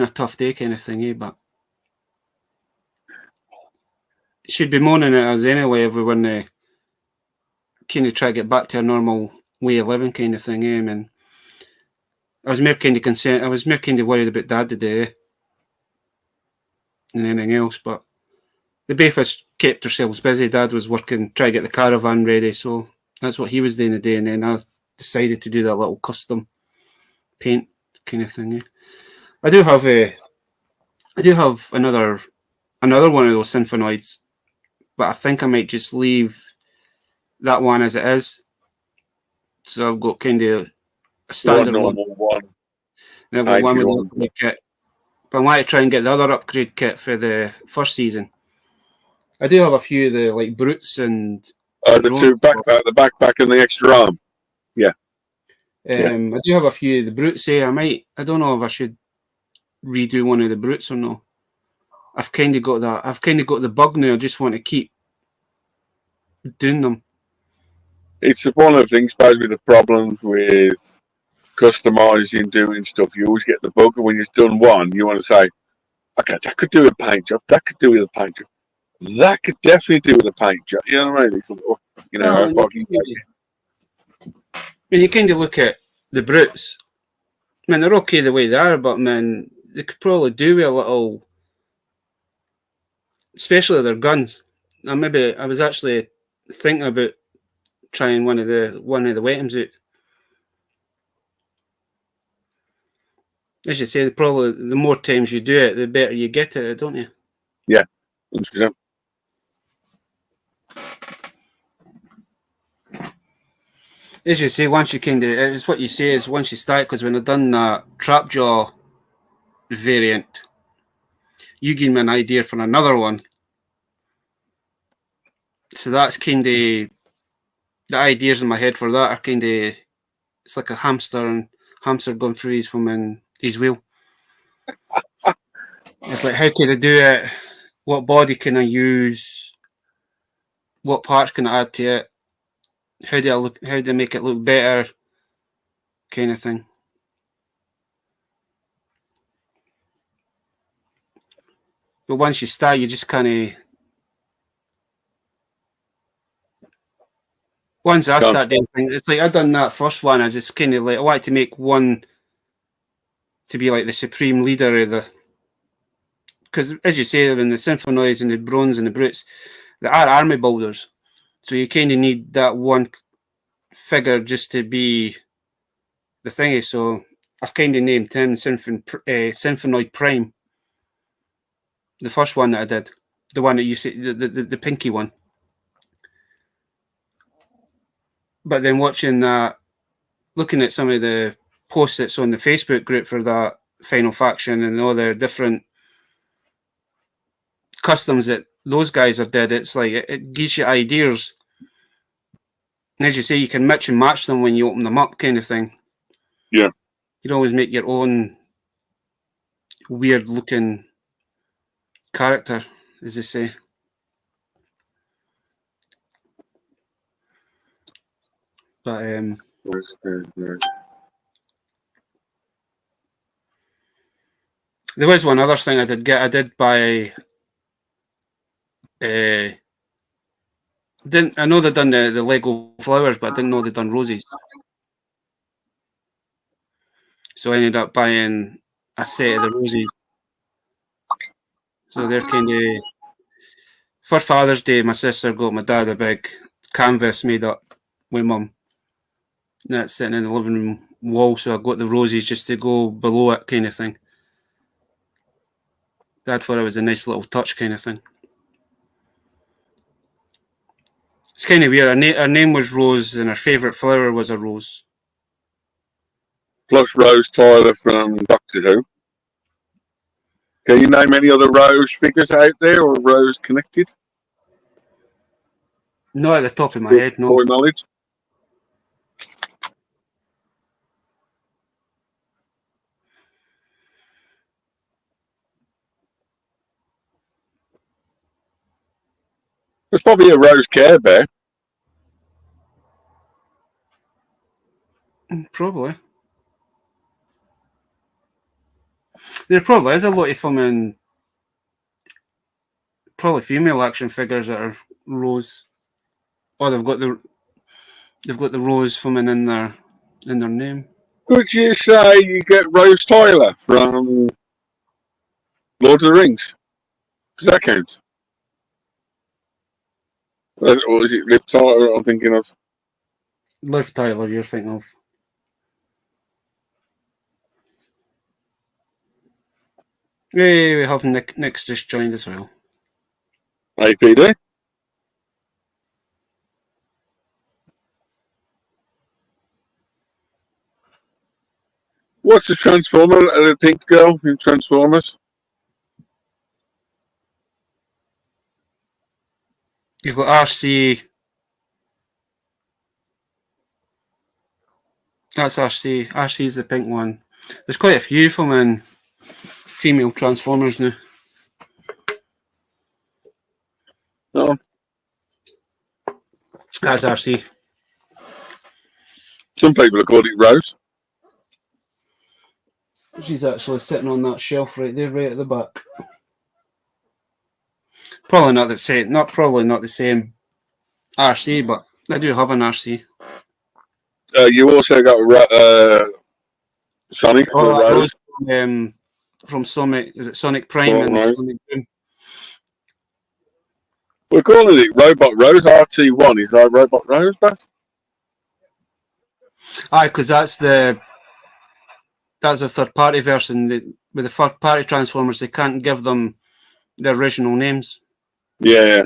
tough day kind of thing, but she'd be moaning at us anyway if we weren't kind of try to get back to a normal way of living kind of thing, and I was more kind of concerned. I was more kind of worried about Dad today than anything else, but the both of us kept ourselves busy. Dad was working, trying to get the caravan ready, so that's what he was doing today, and then I decided to do that little custom paint kind of thing. I do have another one of those Symphonides, but I think I might just leave that one as it is. So I've got kind of a One standard one. normal one. And I've got one with the Patreon. upgrade kit. But I want to try and get the other upgrade kit for the first season. I do have a few of the like brutes and The drones. two backpack, the backpack and the extra arm. I do have a few of the brutes. I don't know if I should redo one of the brutes or no. I've kind of got that. I've kind of got the bug now. I just want to keep doing them. It's one of the things, basically, the problems with customizing, doing stuff. You always get the bug, and when you've done one, you want to say, okay, that could do with a paint job. That could do with a paint job. That could definitely do with a paint job. You know what I mean? It's like, oh, you know, Well, if I can get when you kind of look at the brutes, man, they're okay the way they are, but man, they could probably do with a little, especially their guns. Now, maybe I was actually thinking about trying one of the weapons out. As you say, probably the more times you do it, the better you get at it, don't you? Yeah, 100%. As you say, once you kind of, it's what you say is once you start, because when I've done that Trapjaw variant, you gave me an idea for another one. So that's kind of, the ideas in my head for that are kind of, it's like a hamster going through his wheel. It's like, how can I do it? What body can I use? What parts can I add to it? How do I look? How do I make it look better? Kind of thing. But once you start, you just kind of. Once I start doing things, it's like I done that first one. I just kind of like I wanted to make one to be like the supreme leader of the. Because as you say, in the Symphonies and the Bronze and the Brutes, they are army builders, so you kind of need that one figure just to be the thingy. So I've kind of named him Symphonoid Prime. The first one that I did, the one that you see, the pinky one. But then watching that, looking at some of the posts that's on the Facebook group for that final faction and all the different customs that those guys have did, it's like it gives you ideas. And as you say, you can mix and match them when you open them up, kind of thing. Yeah. You can always make your own weird looking character, as they say. But there was one other thing I did get. I did buy. I know they'd done the Lego flowers, but I didn't know they'd done roses. So I ended up buying a set of the roses. So they're kind of. For Father's Day, my sister got my dad a big canvas made up with Mum. That's sitting in the living room wall, so I got the roses just to go below it, kind of thing. Dad thought it was a nice little touch, kind of thing. It's kind of weird. Her name was Rose, and her favourite flower was a rose. Plus Rose Tyler from Doctor Who. Can you name any other Rose figures out there or Rose connected? Not at the top of my head, no. For knowledge. There's probably a Rose Care Bear. Probably. There probably is a lot of them in probably female action figures that are rose. Or they've got the rose foaming in their name. Could you say you get Rose Tyler from Lord of the Rings? Does that count? Or is it Liv Tyler I'm thinking of? Liv Tyler, you're thinking of. Hey, we have Nick's just joined as well. APD? What's the Transformer? The pink girl in Transformers? You've got RC. That's RC. RC is the pink one. There's quite a few from in female Transformers now. No. That's RC. Some people have called it Rose. She's actually sitting on that shelf right there, right at the back. Probably not the same. Probably not the same RC, but I do have an RC. You also got Sonic Oh, Rose. From Sonic. Is it Sonic Prime and Sonic Boom? We're calling it Robot Rose. RT1 is that Robot Rose, but Aye, because that's a third party version. With the third party Transformers, they can't give them the original names. Yeah.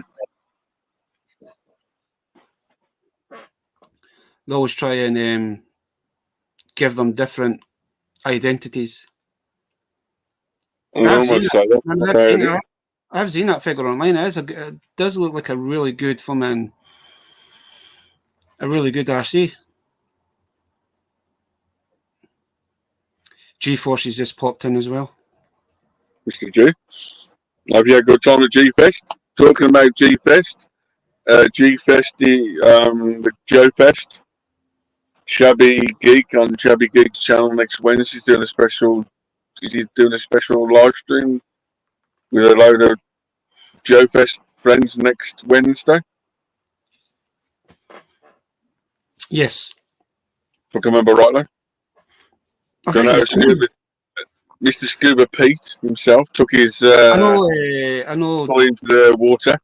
They always try and give them different identities. I've seen that figure online. It does look like a really good a really good RC. G-Force has just popped in as well. Mr. G, have you had a good time at G-Fest? Talking about G-Fest, G-Fest, the Joe Fest, Shabby Geek on Shabby Geek's channel next Wednesday. Is he doing a special live stream with a load of Joe Fest friends next Wednesday? Yes. If I can remember rightly. Mr. Scuba Pete himself took his I know into the water.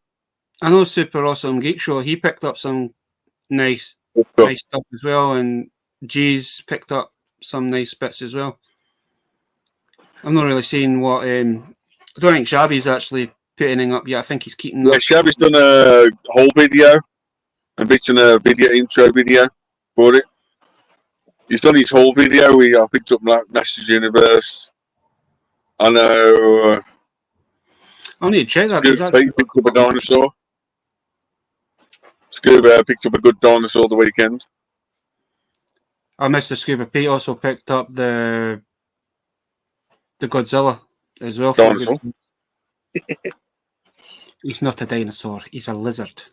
I know Super Awesome Geek Show. He picked up some nice stuff as well, and G's picked up some nice bits as well. I'm not really seeing what. I don't think Shabby's actually putting anything up yet. I think he's keeping. Yeah, Shabby's done a whole video, and done a intro video for it. He's done his whole video. I picked up Masters Universe. I know. I need to check that. Scuba Pete picked up a dinosaur. Scuba picked up a good dinosaur the weekend. Mr. Scuba Pete also picked up the Godzilla as well. Dinosaur. He's not a dinosaur. He's a lizard.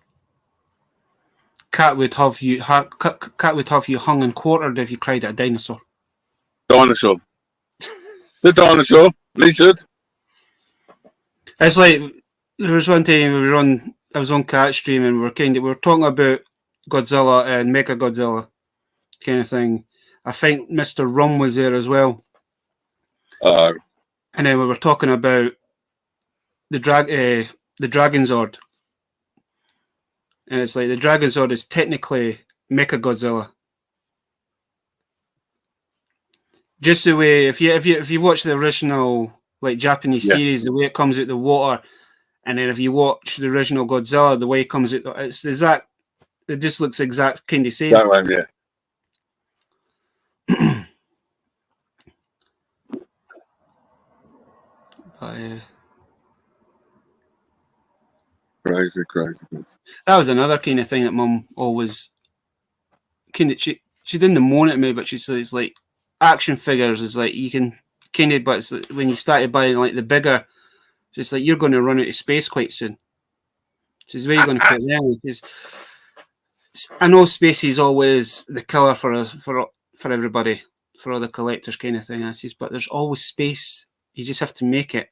Cat would have you hung and quartered if you cried at a dinosaur. Dinosaur. The dinosaur. Lizard. It's like there was one time I was on Cat Stream and we were talking about Godzilla and Mecha Godzilla kind of thing. I think Mr. Rum was there as well. And then we were talking about the Dragon Zord. And it's like the Dragon Zord is technically Mecha Godzilla. Just the way if you watch the original like Japanese series, the way it comes out the water, and then if you watch the original Godzilla, the way it comes out, it's exact. It just looks exact kind of same. That one, yeah. Crazy. That was another kind of thing that Mum always kind of she didn't moan at me, but she says like action figures is like you can kind of, but it's like when you started buying like the bigger, it's like you're going to run out of space quite soon. She says, where are you going to put them? I know space is always the killer for everybody, for all the collectors kind of thing. I says, but there's always space. You just have to make it.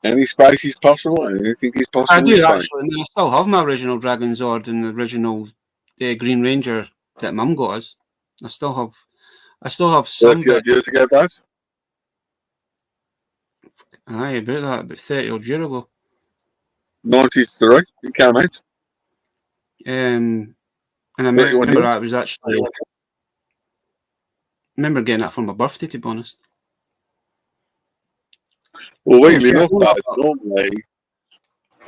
Any space is possible. Anything is possible. I do actually. I mean, I still have my original Dragon Zord and the original Green Ranger that Mum got us. I still have some. 30 odd years ago, guys. Aye, about 30 odd years ago. 93, it came out. And I remember that was actually. I remember getting that for my birthday, to be honest. Well, weirdly enough, normally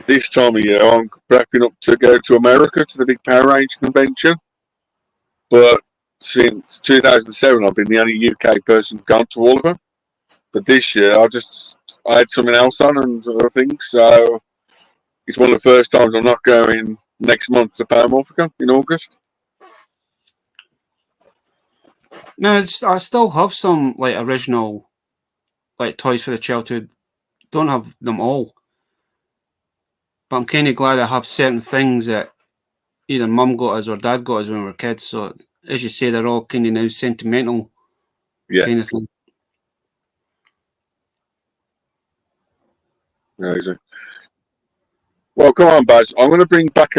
this time of year I'm prepping up to go to America to the big Power Ranger convention, but since 2007, I've been the only UK person gone to all of them. But this year, I had something else on and other things, so it's one of the first times I'm not going next month to Paramorphica in August. No, I still have some like original like toys for the childhood. Don't have them all, but I'm kind of glad I have certain things that either mum got us or dad got us when we were kids. So as you say, they're all kind of now sentimental kind of thing. Amazing. Well, come on, Baz. I'm going to bring back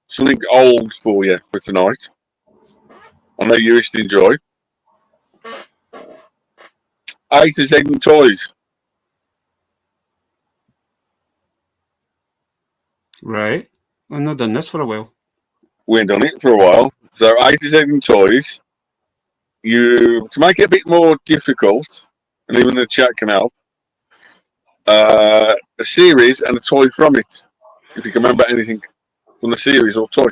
something old for you for tonight. I know you used to enjoy. A to Z toys. Right. I've not done this for a while. We ain't done it for a while. So A to Z toys. To make it a bit more difficult, and even the chat can help. A series and a toy from it. If you can remember anything from the series or toy.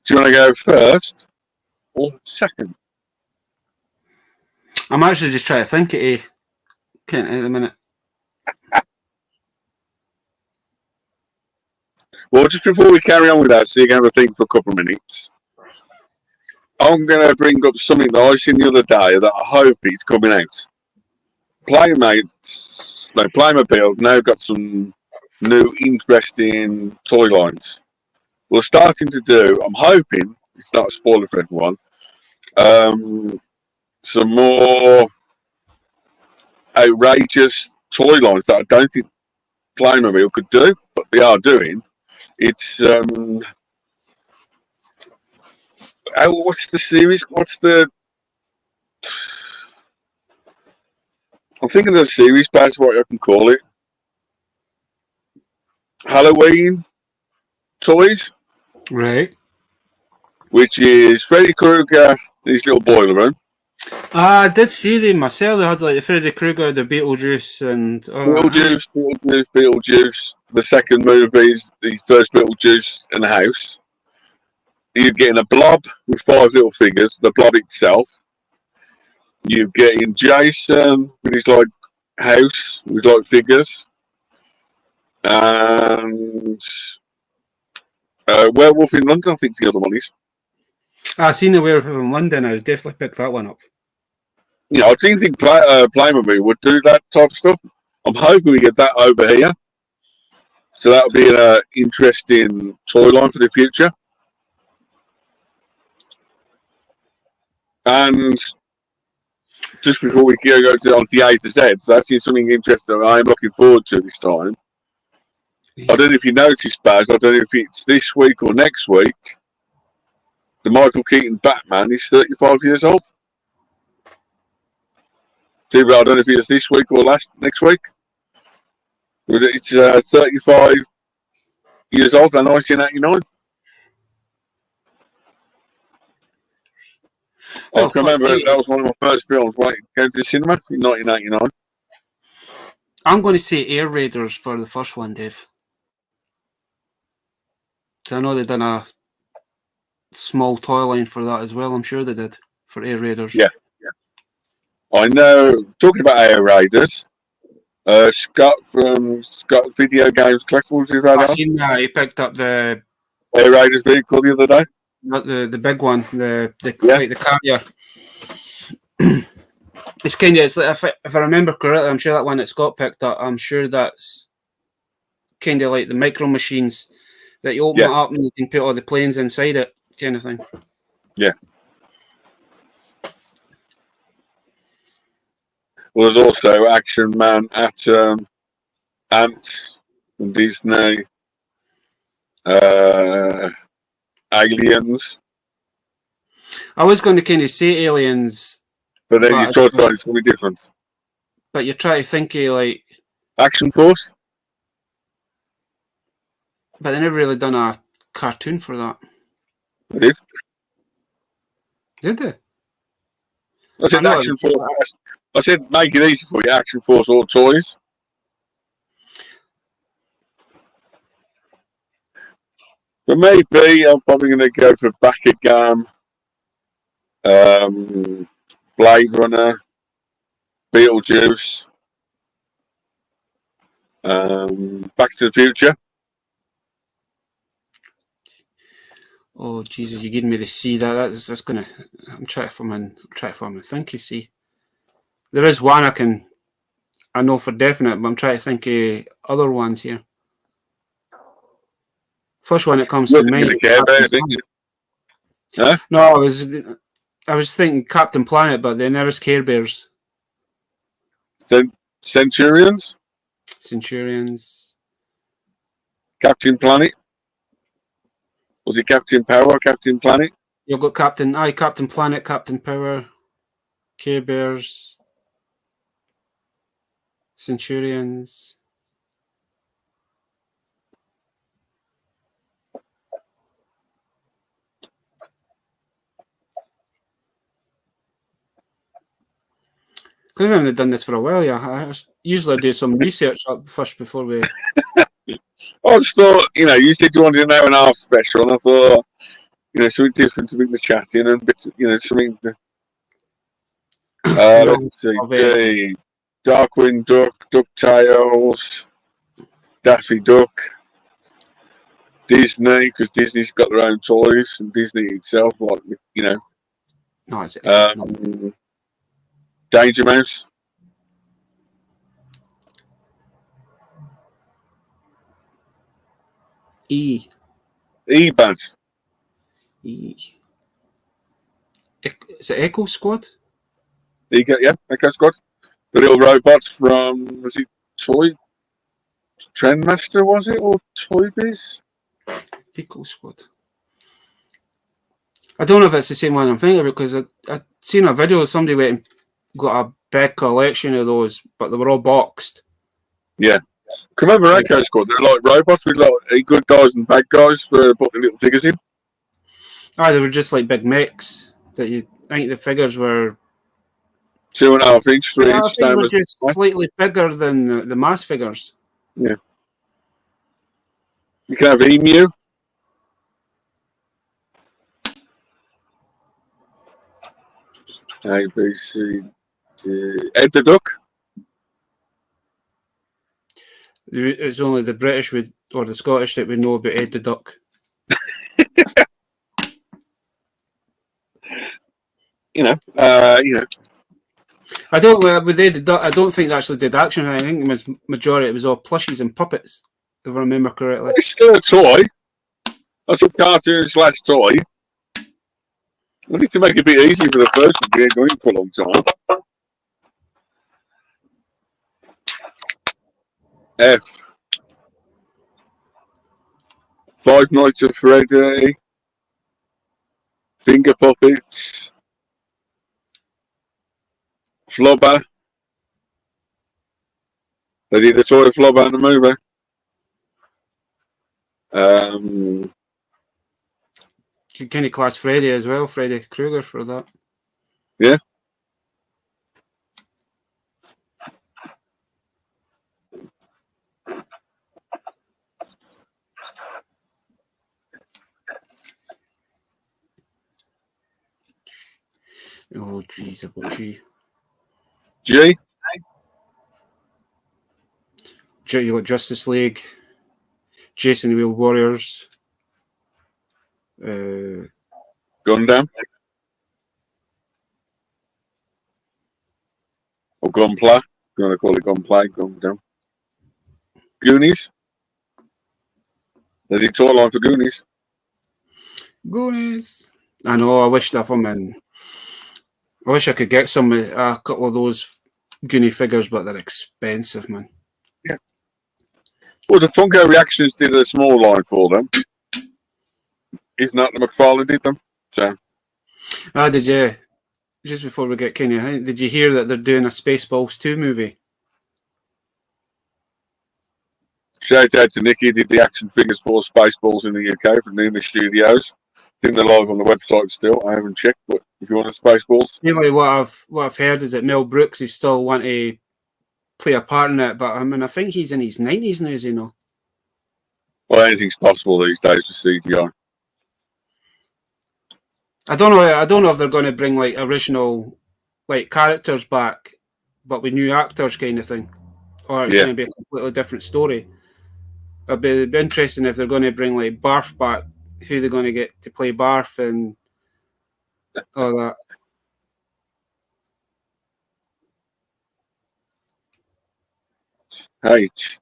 Do you want to go first or second? I'm actually just trying to think at the minute. Well, just before we carry on with that, so you can have a think for a couple of minutes. I'm going to bring up something that I seen the other day that I hope is coming out. Playmobil now got some new interesting toy lines. We're starting to do, I'm hoping, it's not a spoiler for everyone, some more outrageous toy lines that I don't think Playmobil could do, but they are doing. It's what's the series? I'm thinking of the series, but that's what I can call it. Halloween toys, Right. which is Freddy Krueger in his little boiler room. I did see them myself. They had like the Freddy Krueger, the Beetlejuice, and Beetlejuice. The second movie is his first Beetlejuice in the house. You're getting a blob with 5 little figures, the blob itself. You're getting Jason with his like house with like figures. And Werewolf in London, I think the other one is. I've seen the Werewolf in London. I would definitely pick that one up. You know, I didn't think Playmobil would do that type of stuff. I'm hoping we get that over here. So that'll be an interesting toy line for the future. And just before we go on to the A to Z, so that's something interesting I'm looking forward to this time. I don't know if you noticed, Baz, I don't know if it's this week or next week, the Michael Keaton Batman is 35 years old. I don't know if it's this week or next week. It's 35 years old in 1989. I can remember that was one of my first films going to the cinema in 1989. I'm going to say Air Raiders for the first one, Dave. I know they've done a small toy line for that as well. I'm sure they did for Air Raiders. Yeah. I know. Talking about Air Raiders, Scott from Scott Video Games Collectibles is right now. I seen that. He picked up the Air Raiders vehicle the other day. Not the big one. The carrier. It's kind of, it's like, if I remember correctly, I'm sure that one that Scott picked up, I'm sure that's kind of like the micro machines that you open it up and you can put all the planes inside it, kind of thing. Yeah. Well, there's also Action Man at Ant from Disney, Aliens. I was going to kind of say Aliens, but then you try to find it's going to be different. But you try to think of like Action Force. But they never really done a cartoon for that. They did. Did they? I said Action Force. I said make it easy for you, Action Force or toys. For me, B, I'm probably going to go for Bakugan, Blade Runner, Beetlejuice, Back to the Future. Oh Jesus, you giving me to see that. That's gonna. I'm trying to form a think. You see, there is one I know for definite, but I'm trying to think of other ones here. First one that comes to Nothing mind. to care about, think you? Huh? No, I was thinking Captain Planet, but they never Care Bears. Centurions, Centurions. Captain Planet. Was it Captain Power, Captain Planet? You've got Captain Planet, Captain Power, Care Bears, Centurions. Because we haven't done this for a while, yeah. I usually do some research up first before we. I just thought, you said you wanted an hour and a half special, and I thought, something different to be the chatting and bits, something. Let's see, Darkwing Duck, DuckTales, Daffy Duck, Disney, because Disney's got their own toys, and Disney itself, No, it's Danger Mouse. E-Bat. Is it Echo Squad? Echo Squad. The little robots from, was it Trendmaster, was it, or Toy Biz? Echo Squad. I don't know if it's the same one I'm thinking of, because I seen a video of somebody went and got a big collection of those, but they were all boxed. Yeah. Can remember Echo Squad? They're like robots with like good guys and bad guys for putting little figures in. They were just like big mechs that I think the figures were 2.5 inch, 3 inch. They were just slightly bigger than the mass figures. Yeah. You can have Emu. A, B, C, D. Ed the Duck. It's only the British or the Scottish that would know about Ed the Duck. I don't with Ed the Duck. I don't think they actually did action. I think it was all plushies and puppets, if I remember correctly. It's still a toy. That's a cartoon / toy. We need to make it a bit easy for the person being going for a long time. F. Five Nights at Freddy. Finger Puppets. Flubber. They did the toy of Flubber in the movie. You kind of class Freddy as well, Freddy Krueger, for that. Yeah. Oh, jeez, I've got G. G. You got Justice League, Jason the Wheel Warriors, Gundam. Or Gunpla. You want to call it Gunplay, Gundam. Goonies. They did toy line for Goonies. Goonies. I know, I wish that I wish I could get a couple of those Goonie figures, but they're expensive, man. Yeah. Well, the Funko Reactions did a small line for them. If not, the McFarlane did them. So. Did you? Just before we get Kenny, did you hear that they're doing a Spaceballs 2 movie? Shout out to Nicky, did the action figures for Spaceballs in the UK from Nina Studios. I think they're live on the website still. I haven't checked, but if you want a Spaceballs. Anyway, what I've heard is that Mel Brooks is still want to play a part in it, but I mean, I think he's in his 90s now, you know. Well, anything's possible these days with CGI. I don't know if they're going to bring like original like characters back, but with new actors kind of thing, or it's going to be a completely different story. It'd be interesting if they're going to bring like Barf back, who they're going to get to play Barf and all that. H.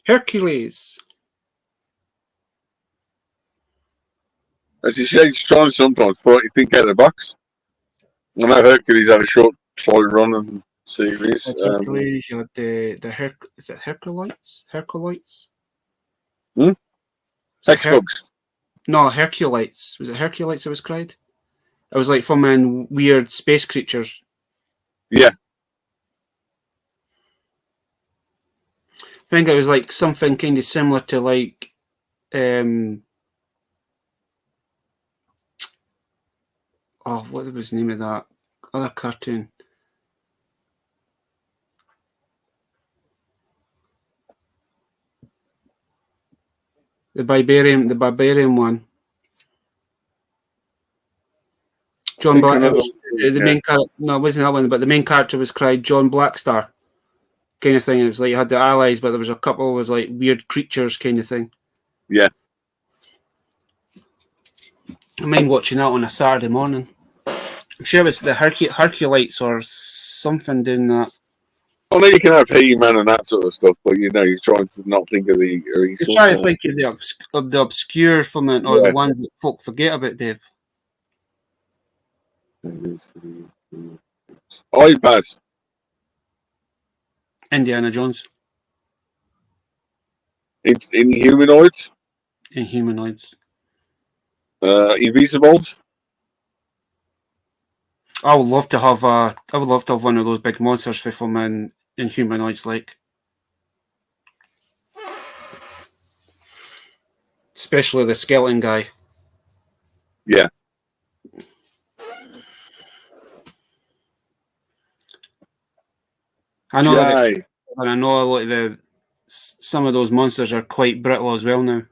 Hercules. As you say, he's trying sometimes, but you think out of the box. I know Hercules had a short slight run and series. Hercules, you had is it Herculites? Herculites? Xbox. No, Herculites. Was it Herculites it was cried? It was like from weird space creatures. Yeah. I think it was like something kind of similar to like what was the name of that other cartoon? The barbarian one. John Black. The main character. No, it wasn't that one. But the main character was cried John Blackstar, kind of thing. It was like you had the allies, but there was a couple was like weird creatures, kind of thing. Yeah. I mind watching that on a Saturday morning. I'm sure it was the Herculites or something doing that. I know you can have He-Man and that sort of stuff, but you know you're trying to not think of the. You're trying to think of the obscure from it, or the ones that folk forget about, Dave. iPad. Indiana Jones. Inhumanoids. Inhumanoids. Invisibles. I would love to have one of those big monsters from Inhumanoids, like. Especially the skeleton guy. Yeah. I know that, and I know like some of those monsters are quite brittle as well now.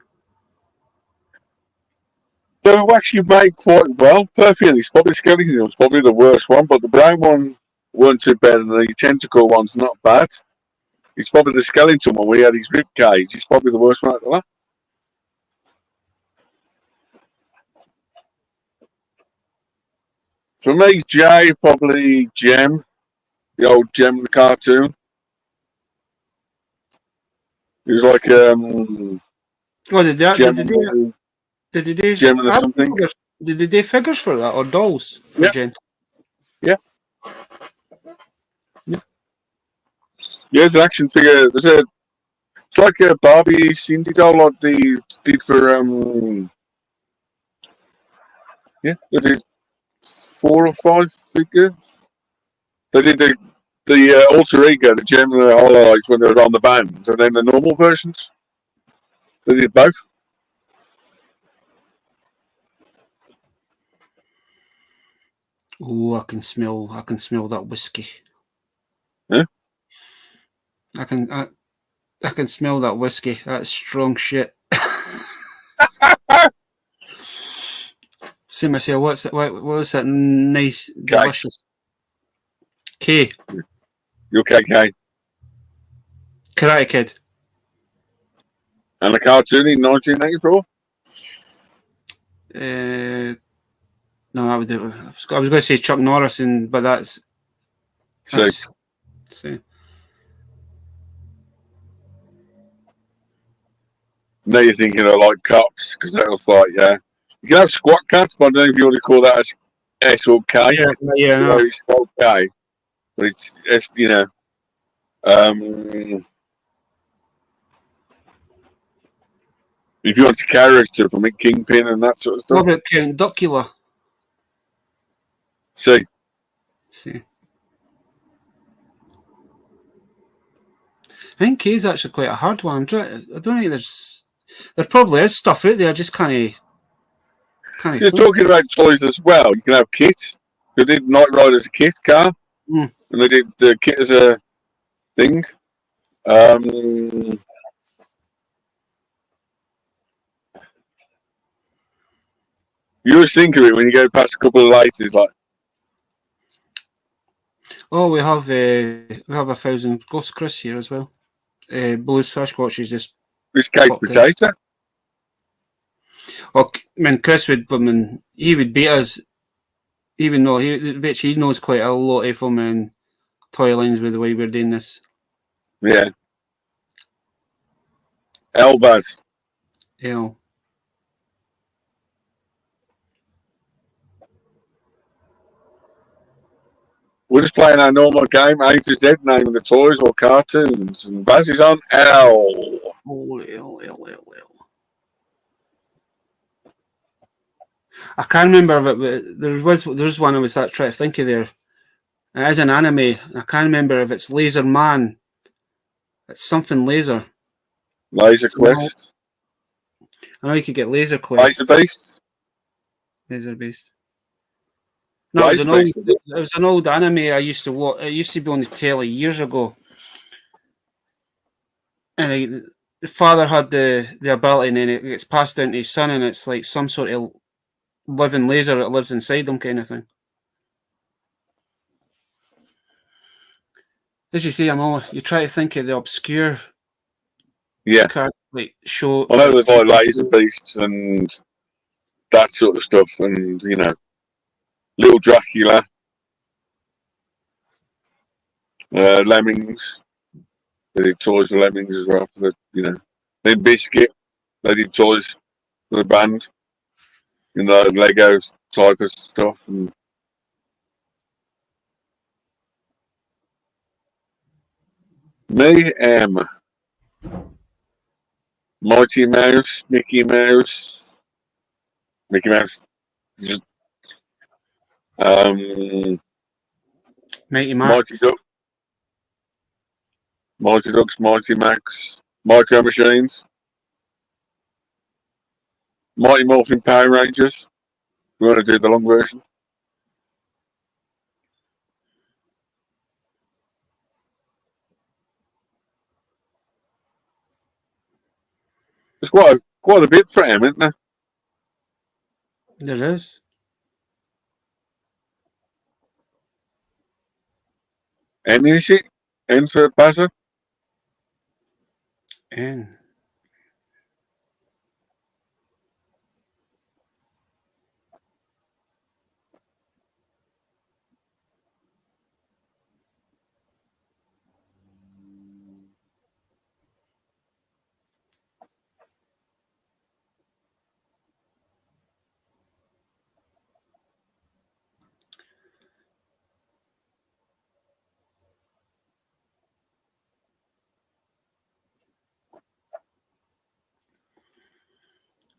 They were actually made quite well. Perfectly. Probably skeleton was probably the worst one, but the brown one weren't too bad, and the tentacle one's not bad. It's probably the skeleton one where he had his rib cage. It's probably the worst one out of that. For me, Jay, probably Gem. The old Gem in the cartoon. He was like did they do Gem or something? Did they do figures for that or dolls for Jen? Yeah. There's an action figure. It's like a Barbie indie doll like they did for they did 4 or 5 figures. They did the alter ego, the Gem and the highlights when they were on the bands, and then the normal versions. They did both. Oh, I can smell that whiskey. Huh? I can smell that whiskey. That's strong shit. See myself, what's that? What was that nice, delicious? K. You okay, Kay? Karate Kid. And a cartoon in 1984? No, that would do. I was going to say Chuck Norris, but that's see. Now you're thinking of like cops, because that was like, yeah. You can have squat cats, but I don't know if you want to call that as S or K. Yeah, no. It's spelled K. But it's you know. If you want a character from it, Kingpin and that sort of stuff. What about Count Duckula? See. I think K is actually quite a hard one. I don't think there probably is stuff out there. I just can't. You're talking about toys as well. You can have Kit. They did Knight Rider as a Kit car, and they did the Kit as a thing. You always think of it when you go past a couple of laces, like, Oh, we have 1,000 Ghost Chris here as well. Blue Sasquatch is just this caged popped in. potato. Well, I mean, Chris would, he would beat us, even though he knows quite a lot of them and toy lines with the way we're doing this. Yeah. Elbaz. You know. We're just playing our normal game, A to Z, naming the toys or cartoons, and Baz is on L. I can't remember of it, but there's one I was trying to think of there. It is an anime. I can't remember if it's Laser Man. It's something laser. Laser Quest. I know you could get Laser Quest. Laser Beast. Laser Beast. No, it was an old anime I used to watch. It used to be on the telly years ago. And the father had the ability, and then it gets passed down to his son, and it's like some sort of living laser that lives inside them, kind of thing. As you say, you try to think of the obscure, like show. I know there's like Laser Beasts and that sort of stuff, and Little Dracula, Lemmings. They did toys for Lemmings as well. Then Biscuit. They did toys for the band. Lego type of stuff. And Mayhem. Mighty Mouse, Mickey Mouse. Just, Mighty Max. Mighty Duck. Mighty Ducks, Mighty Max, Micro Machines, Mighty Morphin Power Rangers. We want to do the long version. There's quite a bit for him, isn't there? There is. N is it? N for Bazza? N.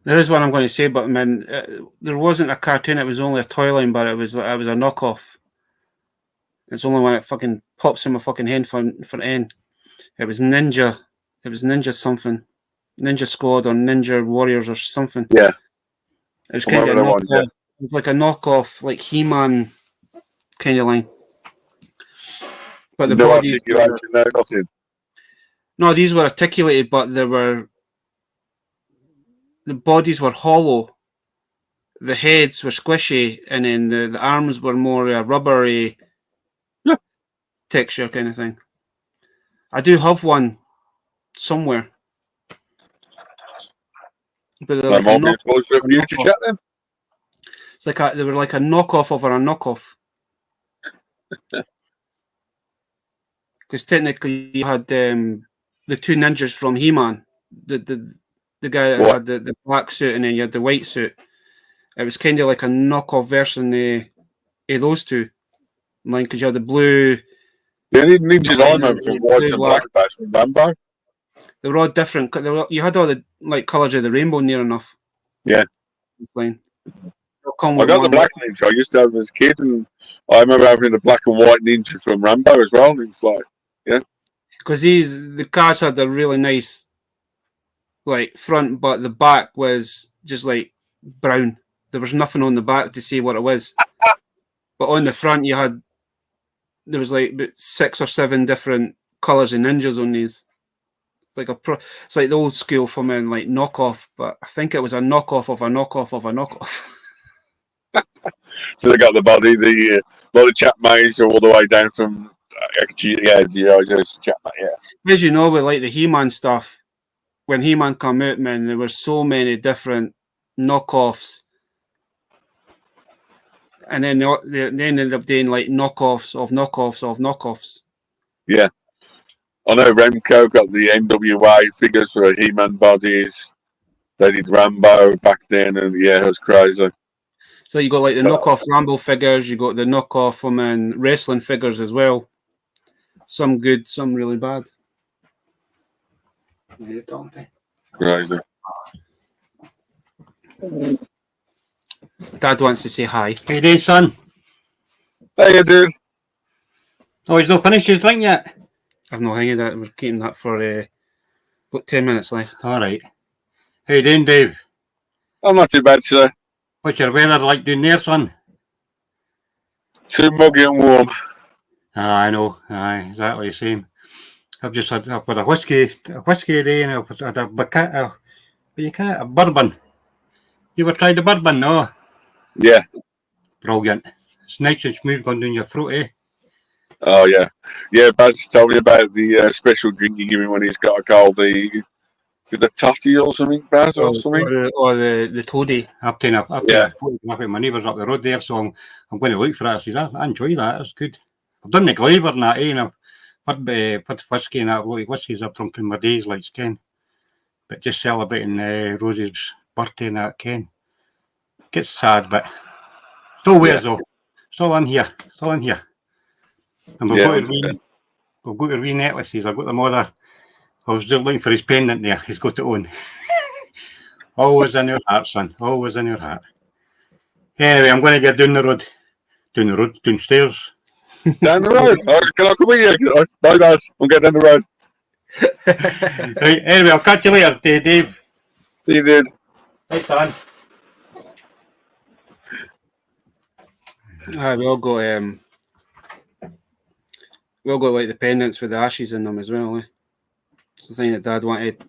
There is one I'm going to say, but man, there wasn't a cartoon. It was only a toy line, but it was a knockoff. It's the only one that fucking pops in my fucking head for N. It was Ninja. It was Ninja something, Ninja Squad or Ninja Warriors or something. Yeah. It was kind of a knockoff. It was like a knockoff, like He-Man kind of line. But the bodies. Nothing. No, these were articulated, but the bodies were hollow. The heads were squishy, and then the arms were more rubbery texture kind of thing. I do have one somewhere. But they're like it's like they were like a knockoff of a knockoff. Because technically you had the two ninjas from He-Man. The guy that had the black suit, and then you had the white suit. It was kind of like a knockoff version of those two. Like, because you had the blue. The only ninjas I remember from white and black bats from Rambo. They were all different. You had all the colours of the rainbow near enough. Yeah. Fine. I got the black ninja. I used to have them as a kid, and I remember having the black and white ninja from Rambo as well. It's like, because the cards had a really nice front, but the back was just like brown. There was nothing on the back to say what it was. But on the front, there was like 6 or 7 different colours and ninjas on these. It's like the old school from like knockoff, but I think it was a knockoff of a knockoff of a knockoff. So they got the body, the chap maze all the way down from just chap, yeah. As you know, with like the He-Man stuff, when He-Man come out, man, there were so many different knockoffs, and then they ended up doing like knockoffs of knockoffs of knockoffs. Yeah. I know Remco got the NWA figures for He-Man bodies. They did Rambo back then, and yeah, it was crazy. So you got like the knockoff Rambo figures, you got the knockoff wrestling figures as well. Some good, some really bad. Crazy. Dad wants to say hi. How you doing, son? How you doing? Oh, he's not finished his drink yet? I've not hanging that. We're keeping that for got 10 minutes left. All right. How you doing, Dave? I'm not too bad, sir. What's your weather like down there, son? Too muggy and warm. I know. Aye, exactly the same. I've had a whiskey a day, and I've had a bourbon. You ever tried the bourbon? No. Yeah. Brilliant. It's nice and smooth going down your throat, eh? Oh yeah, yeah. Baz told me about the special drink you give him when he's got a cold. Is it the toddy or something, Baz, or something? Or the toady. I've taken up my neighbours up the road there, so I'm going to look for it. I said, I enjoy that. It's good. I've done the Glaver and that, and I've put whiskey and that. Whiskies I've drunk in my days, like Ken. But just celebrating Rosie's birthday and that, Ken. Gets sad, but still wears though. Still in here. And we've got her wee necklaces. I've got them all there. I was just looking for his pendant there. He's got it on. Always in your heart, son. Always in your heart. Anyway, I'm going to get down the road. Downstairs. Down the road? Can I come with you? Bye, guys. I'm getting down the road. Right, anyway, I'll catch you later, Dave. See you, dude. Hey, son. We all got like the pendants with the ashes in them as well. It's the thing that Dad wanted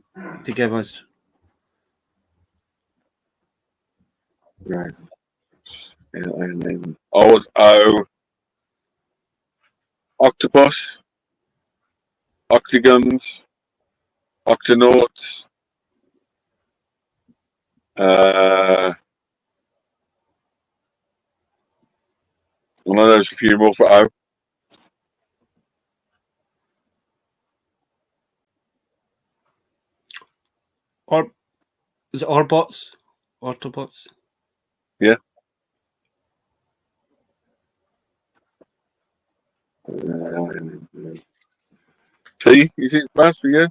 to give us. Right. And then I was octopus, octagons, octonauts. I know there's a few more for O. Or is it Orbots? Autobots? Yeah. P, is it fast for you?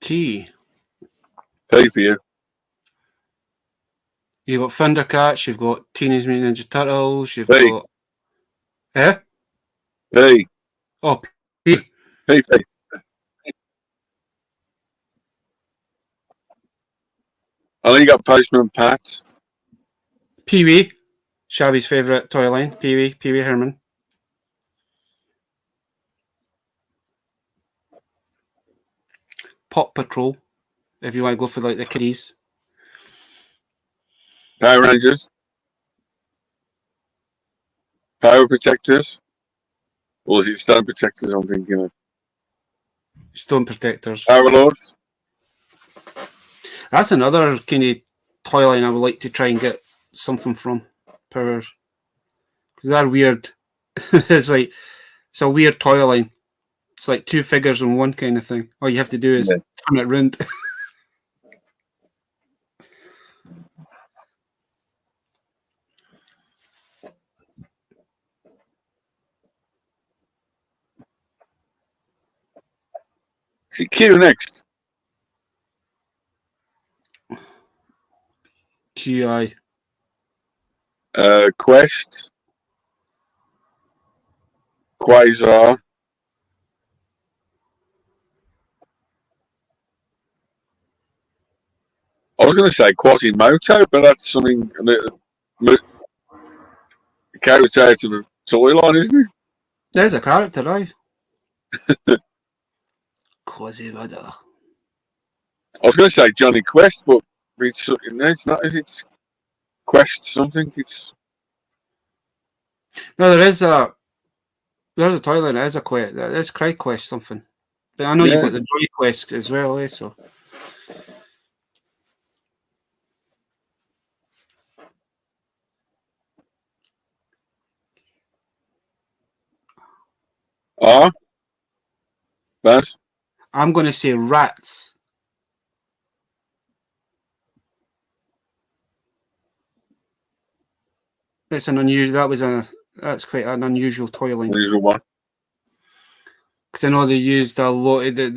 T. P for you. You've got Thundercats, you've got Teenage Mutant Ninja Turtles, you've P. got... Eh? P. Oh, P. P. I think you got Postman Pat. Pee-wee. Shabby's favourite toy line. Pee-wee Herman. Pop Patrol, if you want to go for like the kiddies. Power Rangers. Power Protectors. Or is it Stone Protectors I'm thinking of? Stone Protectors. Power Lords. That's another kind of toy line I would like to try and get something from. Powers. Because they're weird. It's a weird toy line. It's like two figures in one kind of thing. All you have to do is turn it round. See Q next. QI. Quest. Quasar. I was going to say Quasimodo, but that's something that carries out of the toy line, isn't it? There's a character, aye. Quasi Riddler. I was going to say Johnny Quest, but it's not. Is it Quest something? It's No, there's a toilet. There's a quest. There's Cry Quest something. But I know you've got the Joy Quest as well, eh? So bad. I'm going to say rats. It's an unusual. That's quite an unusual toiling. Unusual one. Because I know they used a lot of they've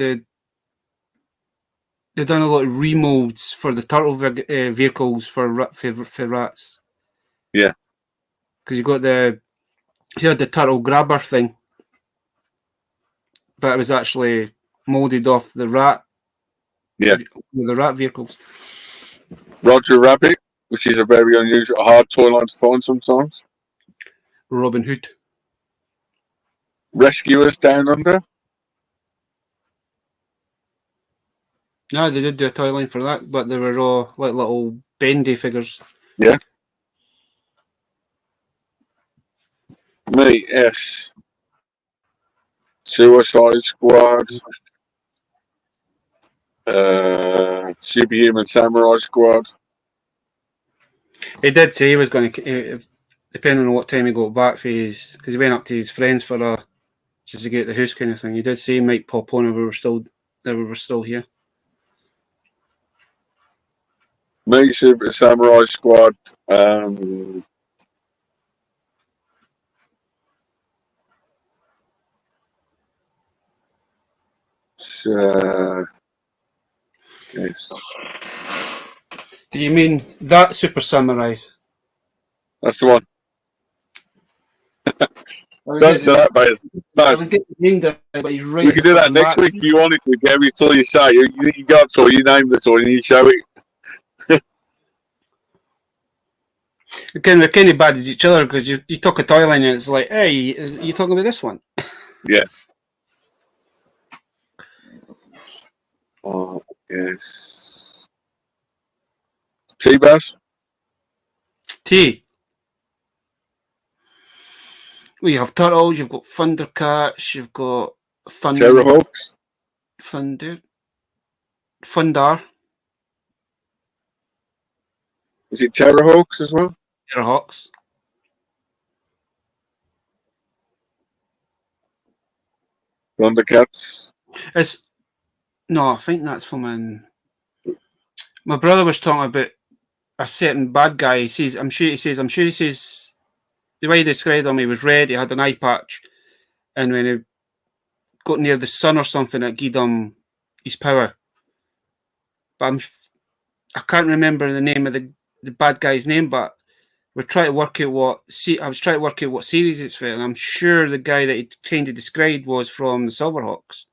done a lot of remolds for the turtle vehicles for rats. Yeah. Because you had the turtle grabber thing, but it was actually molded off the rat. Yeah. The rat vehicles. Roger Rabbit, which is a very unusual, hard toy line to find sometimes. Robin Hood. Rescuers Down Under. No, they did do a toy line for that, but they were all like little bendy figures. Yeah. Me, yes. Suicide Squad. Superhuman Samurai Squad. He did say he was going to, depending on what time he got back for his, because he went up to his friends for just to get the house kind of thing. He did say he might pop on if we were still here. Me, Super Samurai Squad. Yes. Do you mean that Super Samurais? That's the one. Don't say that, mate. We can do that next week if you wanted to, Gary, till you say. You got to, you name the toy and you show it. Again, we're kind of bad at each other because you talk a toy line and it's like, hey, you talking about this one? Yeah. Oh, yes. T-Bass? T. Well, you have Turtles, you've got Thundercats, you've got Terrorhawks? Fundar. Is it Terrorhawks as well? Terrorhawks. Thundercats? No, I think that's from my brother was talking about a certain bad guy. I'm sure he says the way he described him, he was red, he had an eye patch, and when he got near the sun or something, it gave him his power. But I can't remember the name of the bad guy's name, but we're trying to work out I was trying to work out what series it's for, and I'm sure the guy that he kind of described was from the Silverhawks.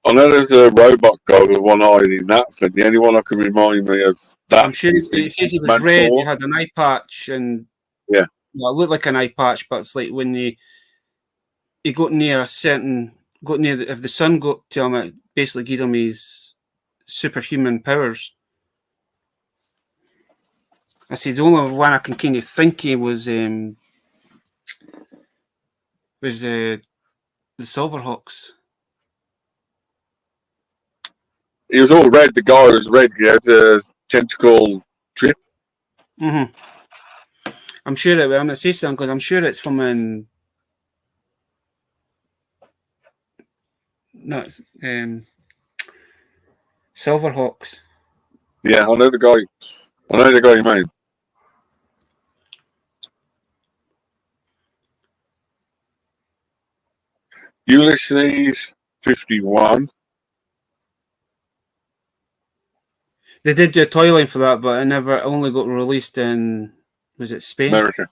I know there's a robot guy with one eye in that thing. The only one I can remind me of that. I'm sure he says he was red, he had an eye patch, and yeah, it looked like an eye patch, but it's like when he got near if the sun got to him, it basically gave him his superhuman powers. I see the only one I can kind of think he was the Silverhawks. He was all red. The guy was red. He had a tentacle trip. Mm-hmm. I'm sure I'm going to say something because I'm sure it's from Silverhawks. Yeah, I know the guy. You mean. Ulysses 51. They did do a toy line for that, but it only got released in, was it Spain? America.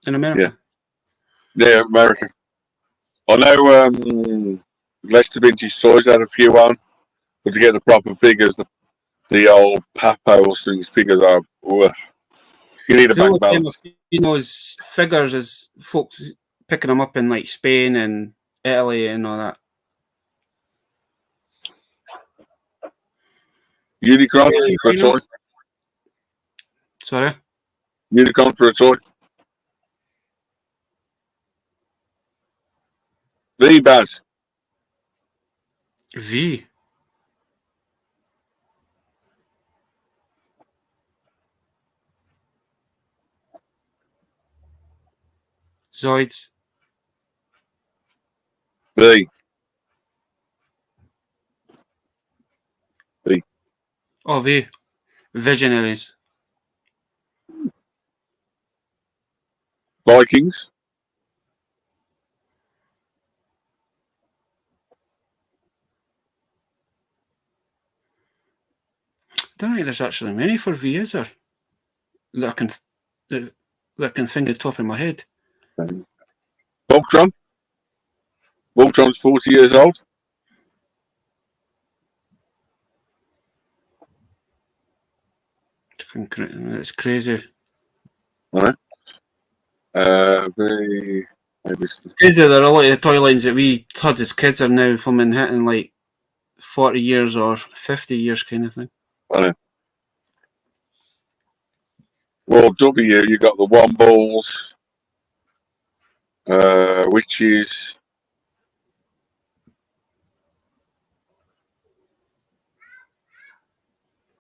In America? Yeah, America. I know Lester Vintage Toys had a few on, but to get the proper figures, the old Papo or Strings figures are. You need a The only bank time balance. I've seen those figures is folks picking them up in like Spain and Italy and all that. Unicron for a toy. Sorry? Unicron for a toy. V-Baz. V. Zoids. V. Oh, V. Visionaries. Vikings. Don't think there's actually many for V, is there? That I can think at the top of my head. Voltron. Voltron's 40 years old. It's crazy. Alright. Maybe Crazy that a lot of the toy lines that we had as kids are now from hitting like 40 years or 50 years kind of thing. Well, W, you got the Wombles, Witches,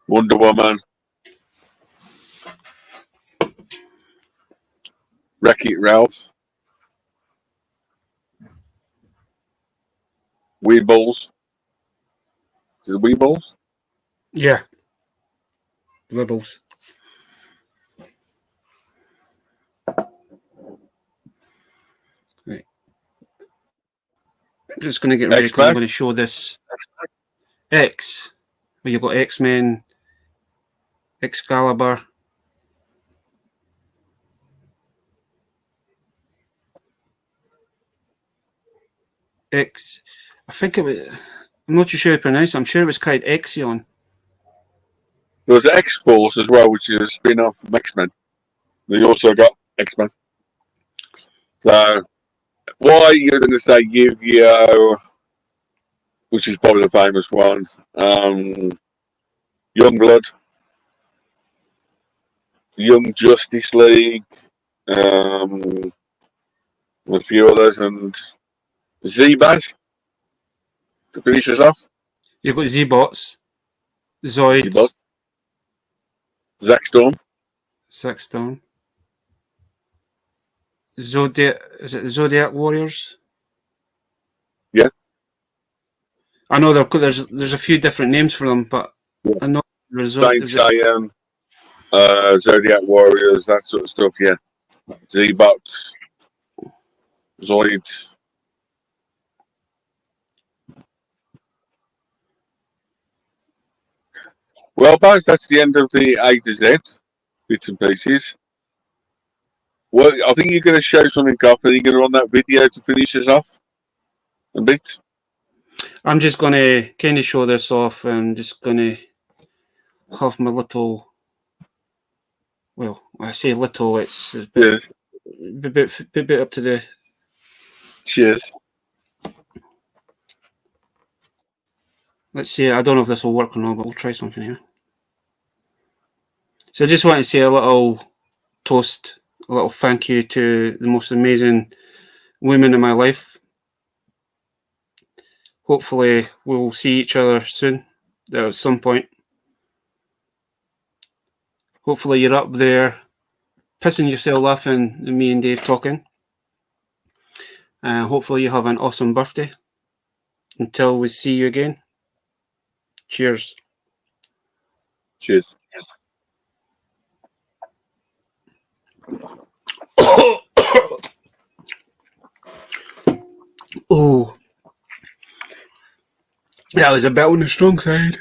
Wonder Woman, Wreck-It Ralph, Weebles. Is it Weebles? Yeah. The Wibbles. Right. I'm just going to get ready because I'm going to show this X, where you've got X-Men, Excalibur. I think it was, I'm not too sure how to pronounce it. I'm sure it was called Exion. There was X-Force as well, which is a spin-off from X-Men. You also got X-Men. So, why you're going to say Yu-Gi-Oh!, which is probably the famous one, Youngblood, Young Justice League, a few others, and Z-Baz to finish us off. You've got Z-Bots, Zoids, Z-Bot, Zack Storm, Sexstone, Zodiac. Is it the Zodiac Warriors? Yeah. I know there's a few different names for them, but yeah. I know Saint Saiyan, Zodiac Warriors, that sort of stuff. Yeah, Z-Bots, Zoids. Well, Baz, that's the end of the A to Z bits and pieces. Well, I think you're going to show something off, and you're going to run that video to finish us off a bit. I'm just going to kind of show this off. I'm just going to have my little. Well, I say little. It's a bit up to the. Cheers. Let's see. I don't know if this will work or not, but we'll try something here. So I just want to say a little toast, a little thank you to the most amazing women in my life. Hopefully we'll see each other soon at some point. Hopefully you're up there pissing yourself laughing at me and Dave talking. Hopefully you have an awesome birthday. Until we see you again. Cheers. Cheers. Oh, that was a bit on the strong side.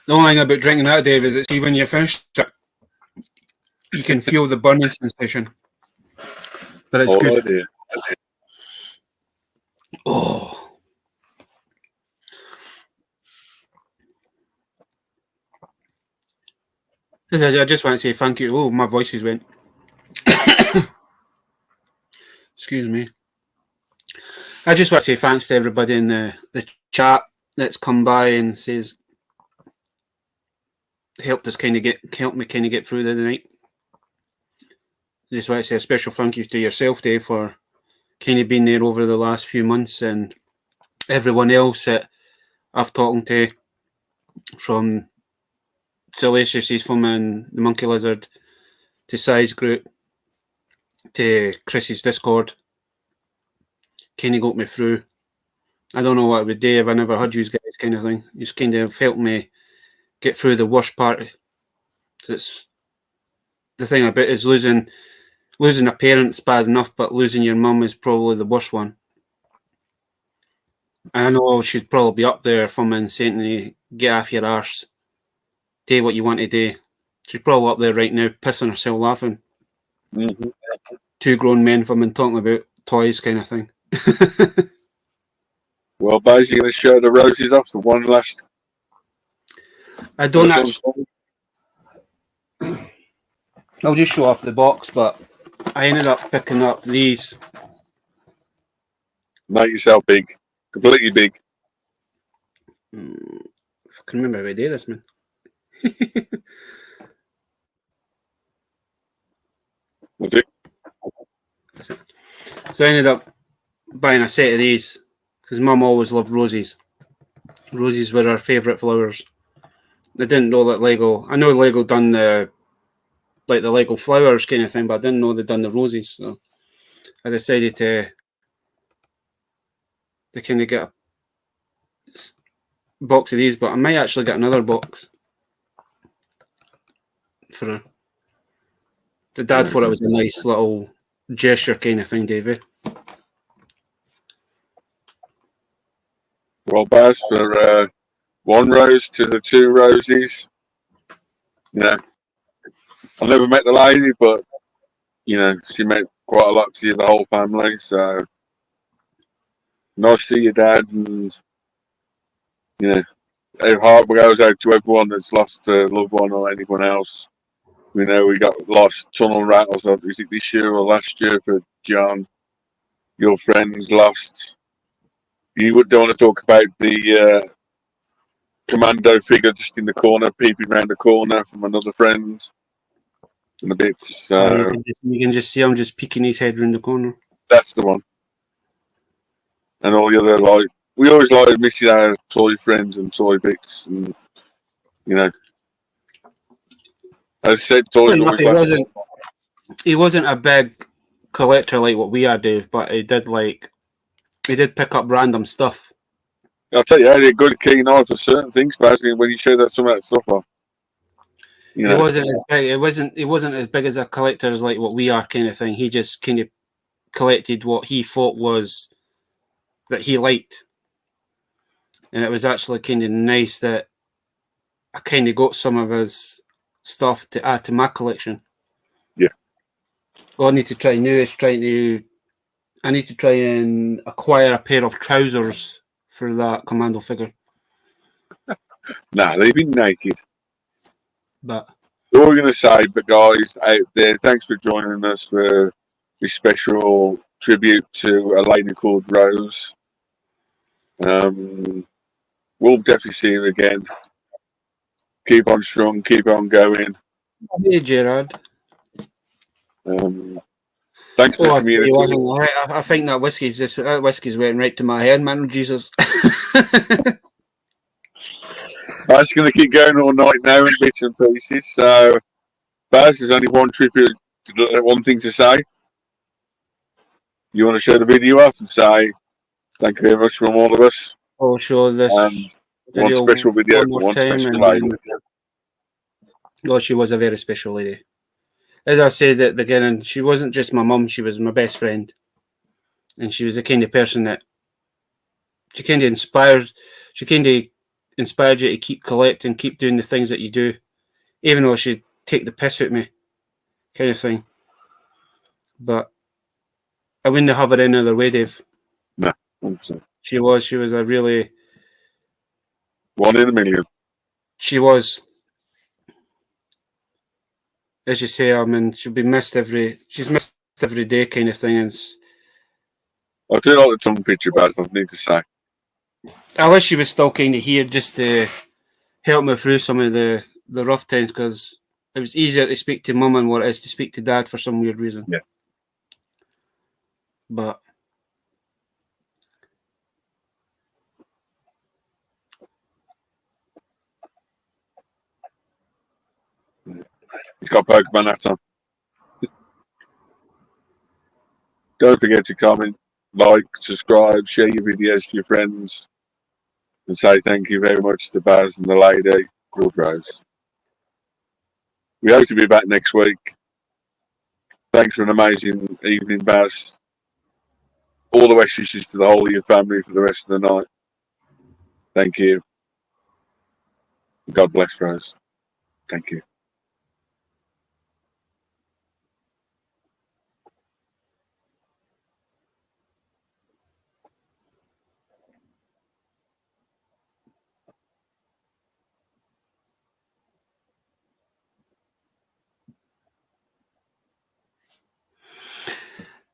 The only thing about drinking that, Dave, is that see when you finish it, you can feel the burning sensation. But it's good. Dear. Oh. I just want to say thank you. Oh, my voices went. Excuse me. I just want to say thanks to everybody in the chat that's come by and says helped me kind of get through the night. I just want to say a special thank you to yourself, Dave, for kind of being there over the last few months, and everyone else that I've talked to, from Salacious from and the Monkey Lizard to Size Group to Chris's Discord, kind of got me through. I don't know what it would do if I never had you guys, kind of thing. You just kind of helped me get through the worst part. It's the thing about is losing a parent's bad enough, but losing your mum is probably the worst one. And I know she'd probably be up there from and saying to me, get off your arse, do what you want to do. She's probably up there right now, pissing herself laughing. Mm-hmm. Two grown men from and talking about toys, kind of thing. Well, Baz, you're going to show the roses off for one last. I don't actually. I'll just show off the box, but I ended up picking up these. Make yourself big, completely big. If I can remember how I do this, man. What's it? So I ended up buying a set of these because Mum always loved roses. Roses were her favourite flowers. I didn't know that Lego. I know Lego done the Lego flowers kind of thing, but I didn't know they'd done the roses. So I decided to kind of get a box of these, but I might actually get another box for her. The dad thought it was a nice little gesture kind of thing, David. Well, Baz, for one rose to the two roses. You know, I never met the lady, but you know, she meant quite a lot to the whole family. So nice to see your dad, and you know, our heart goes out to everyone that's lost a loved one or anyone else. We know we got lost tunnel rattles. Is it this year or last year for John? Your friends lost. You don't want to talk about the commando figure just in the corner, peeping around the corner from another friend. And a bit. So you can just see him just peeking his head around the corner. That's the one. And all the other we always like missing our toy friends and toy bits, and you know. As I said, toys always. He wasn't a big collector like what we are, Dave, but he did pick up random stuff. I'll tell you, I had a good keen eye for certain things, basically, when you showed that some of that stuff off. You know. It wasn't as big. It wasn't as big as a collector as like what we are, kind of thing. He just kind of collected what he thought was that he liked, and it was actually kind of nice that I kind of got some of his stuff to add to my collection. Yeah. What I need to try now is I need to try and acquire a pair of trousers for that commando figure. Nah, they've been naked. But all we're going to say, but guys out there, thanks for joining us for this special tribute to a lady called Rose. We'll definitely see you again. Keep on strong, keep on going. Hey, Gerard. Thanks for the community. I think that whiskey's went right to my head, man. Jesus. That's going to keep going all night now in bits and pieces. So, Baz, there's only one thing to say. You want to show the video up and say thank you very much from all of us. I'll show this one special video for one special lady. Oh, she was a very special lady. As I said at the beginning, she wasn't just my mum, she was my best friend. And she was the kind of person that she kind of inspired you to keep collecting, keep doing the things that you do, even though she'd take the piss out of me, kind of thing. But I wouldn't have her any other way, Dave. No, 100%. She was a really... One in a million. She was. as you say, I mean, she's missed every day kind of thing. And I do like the tongue picture, Baz, I need to say. I wish she was still kind of here just to help me through some of the rough times, because it was easier to speak to Mum than what it is to speak to Dad for some weird reason. Yeah. But He's got Pokemon hats on. Don't forget to comment, like, subscribe, share your videos to your friends, and say thank you very much to Baz and the lady, Rose. We hope to be back next week. Thanks for an amazing evening, Baz. All the best wishes to the whole of your family for the rest of the night. Thank you. God bless, Rose. Thank you.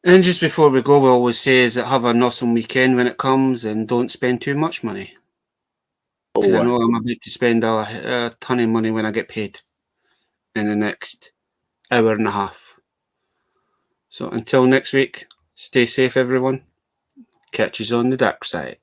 and just before we go, we always say is that have an awesome weekend when it comes, and don't spend too much money. Because I know I'm about to spend a ton of money when I get paid in the next hour and a half. So until next week, stay safe, everyone. Catch you on the dark side.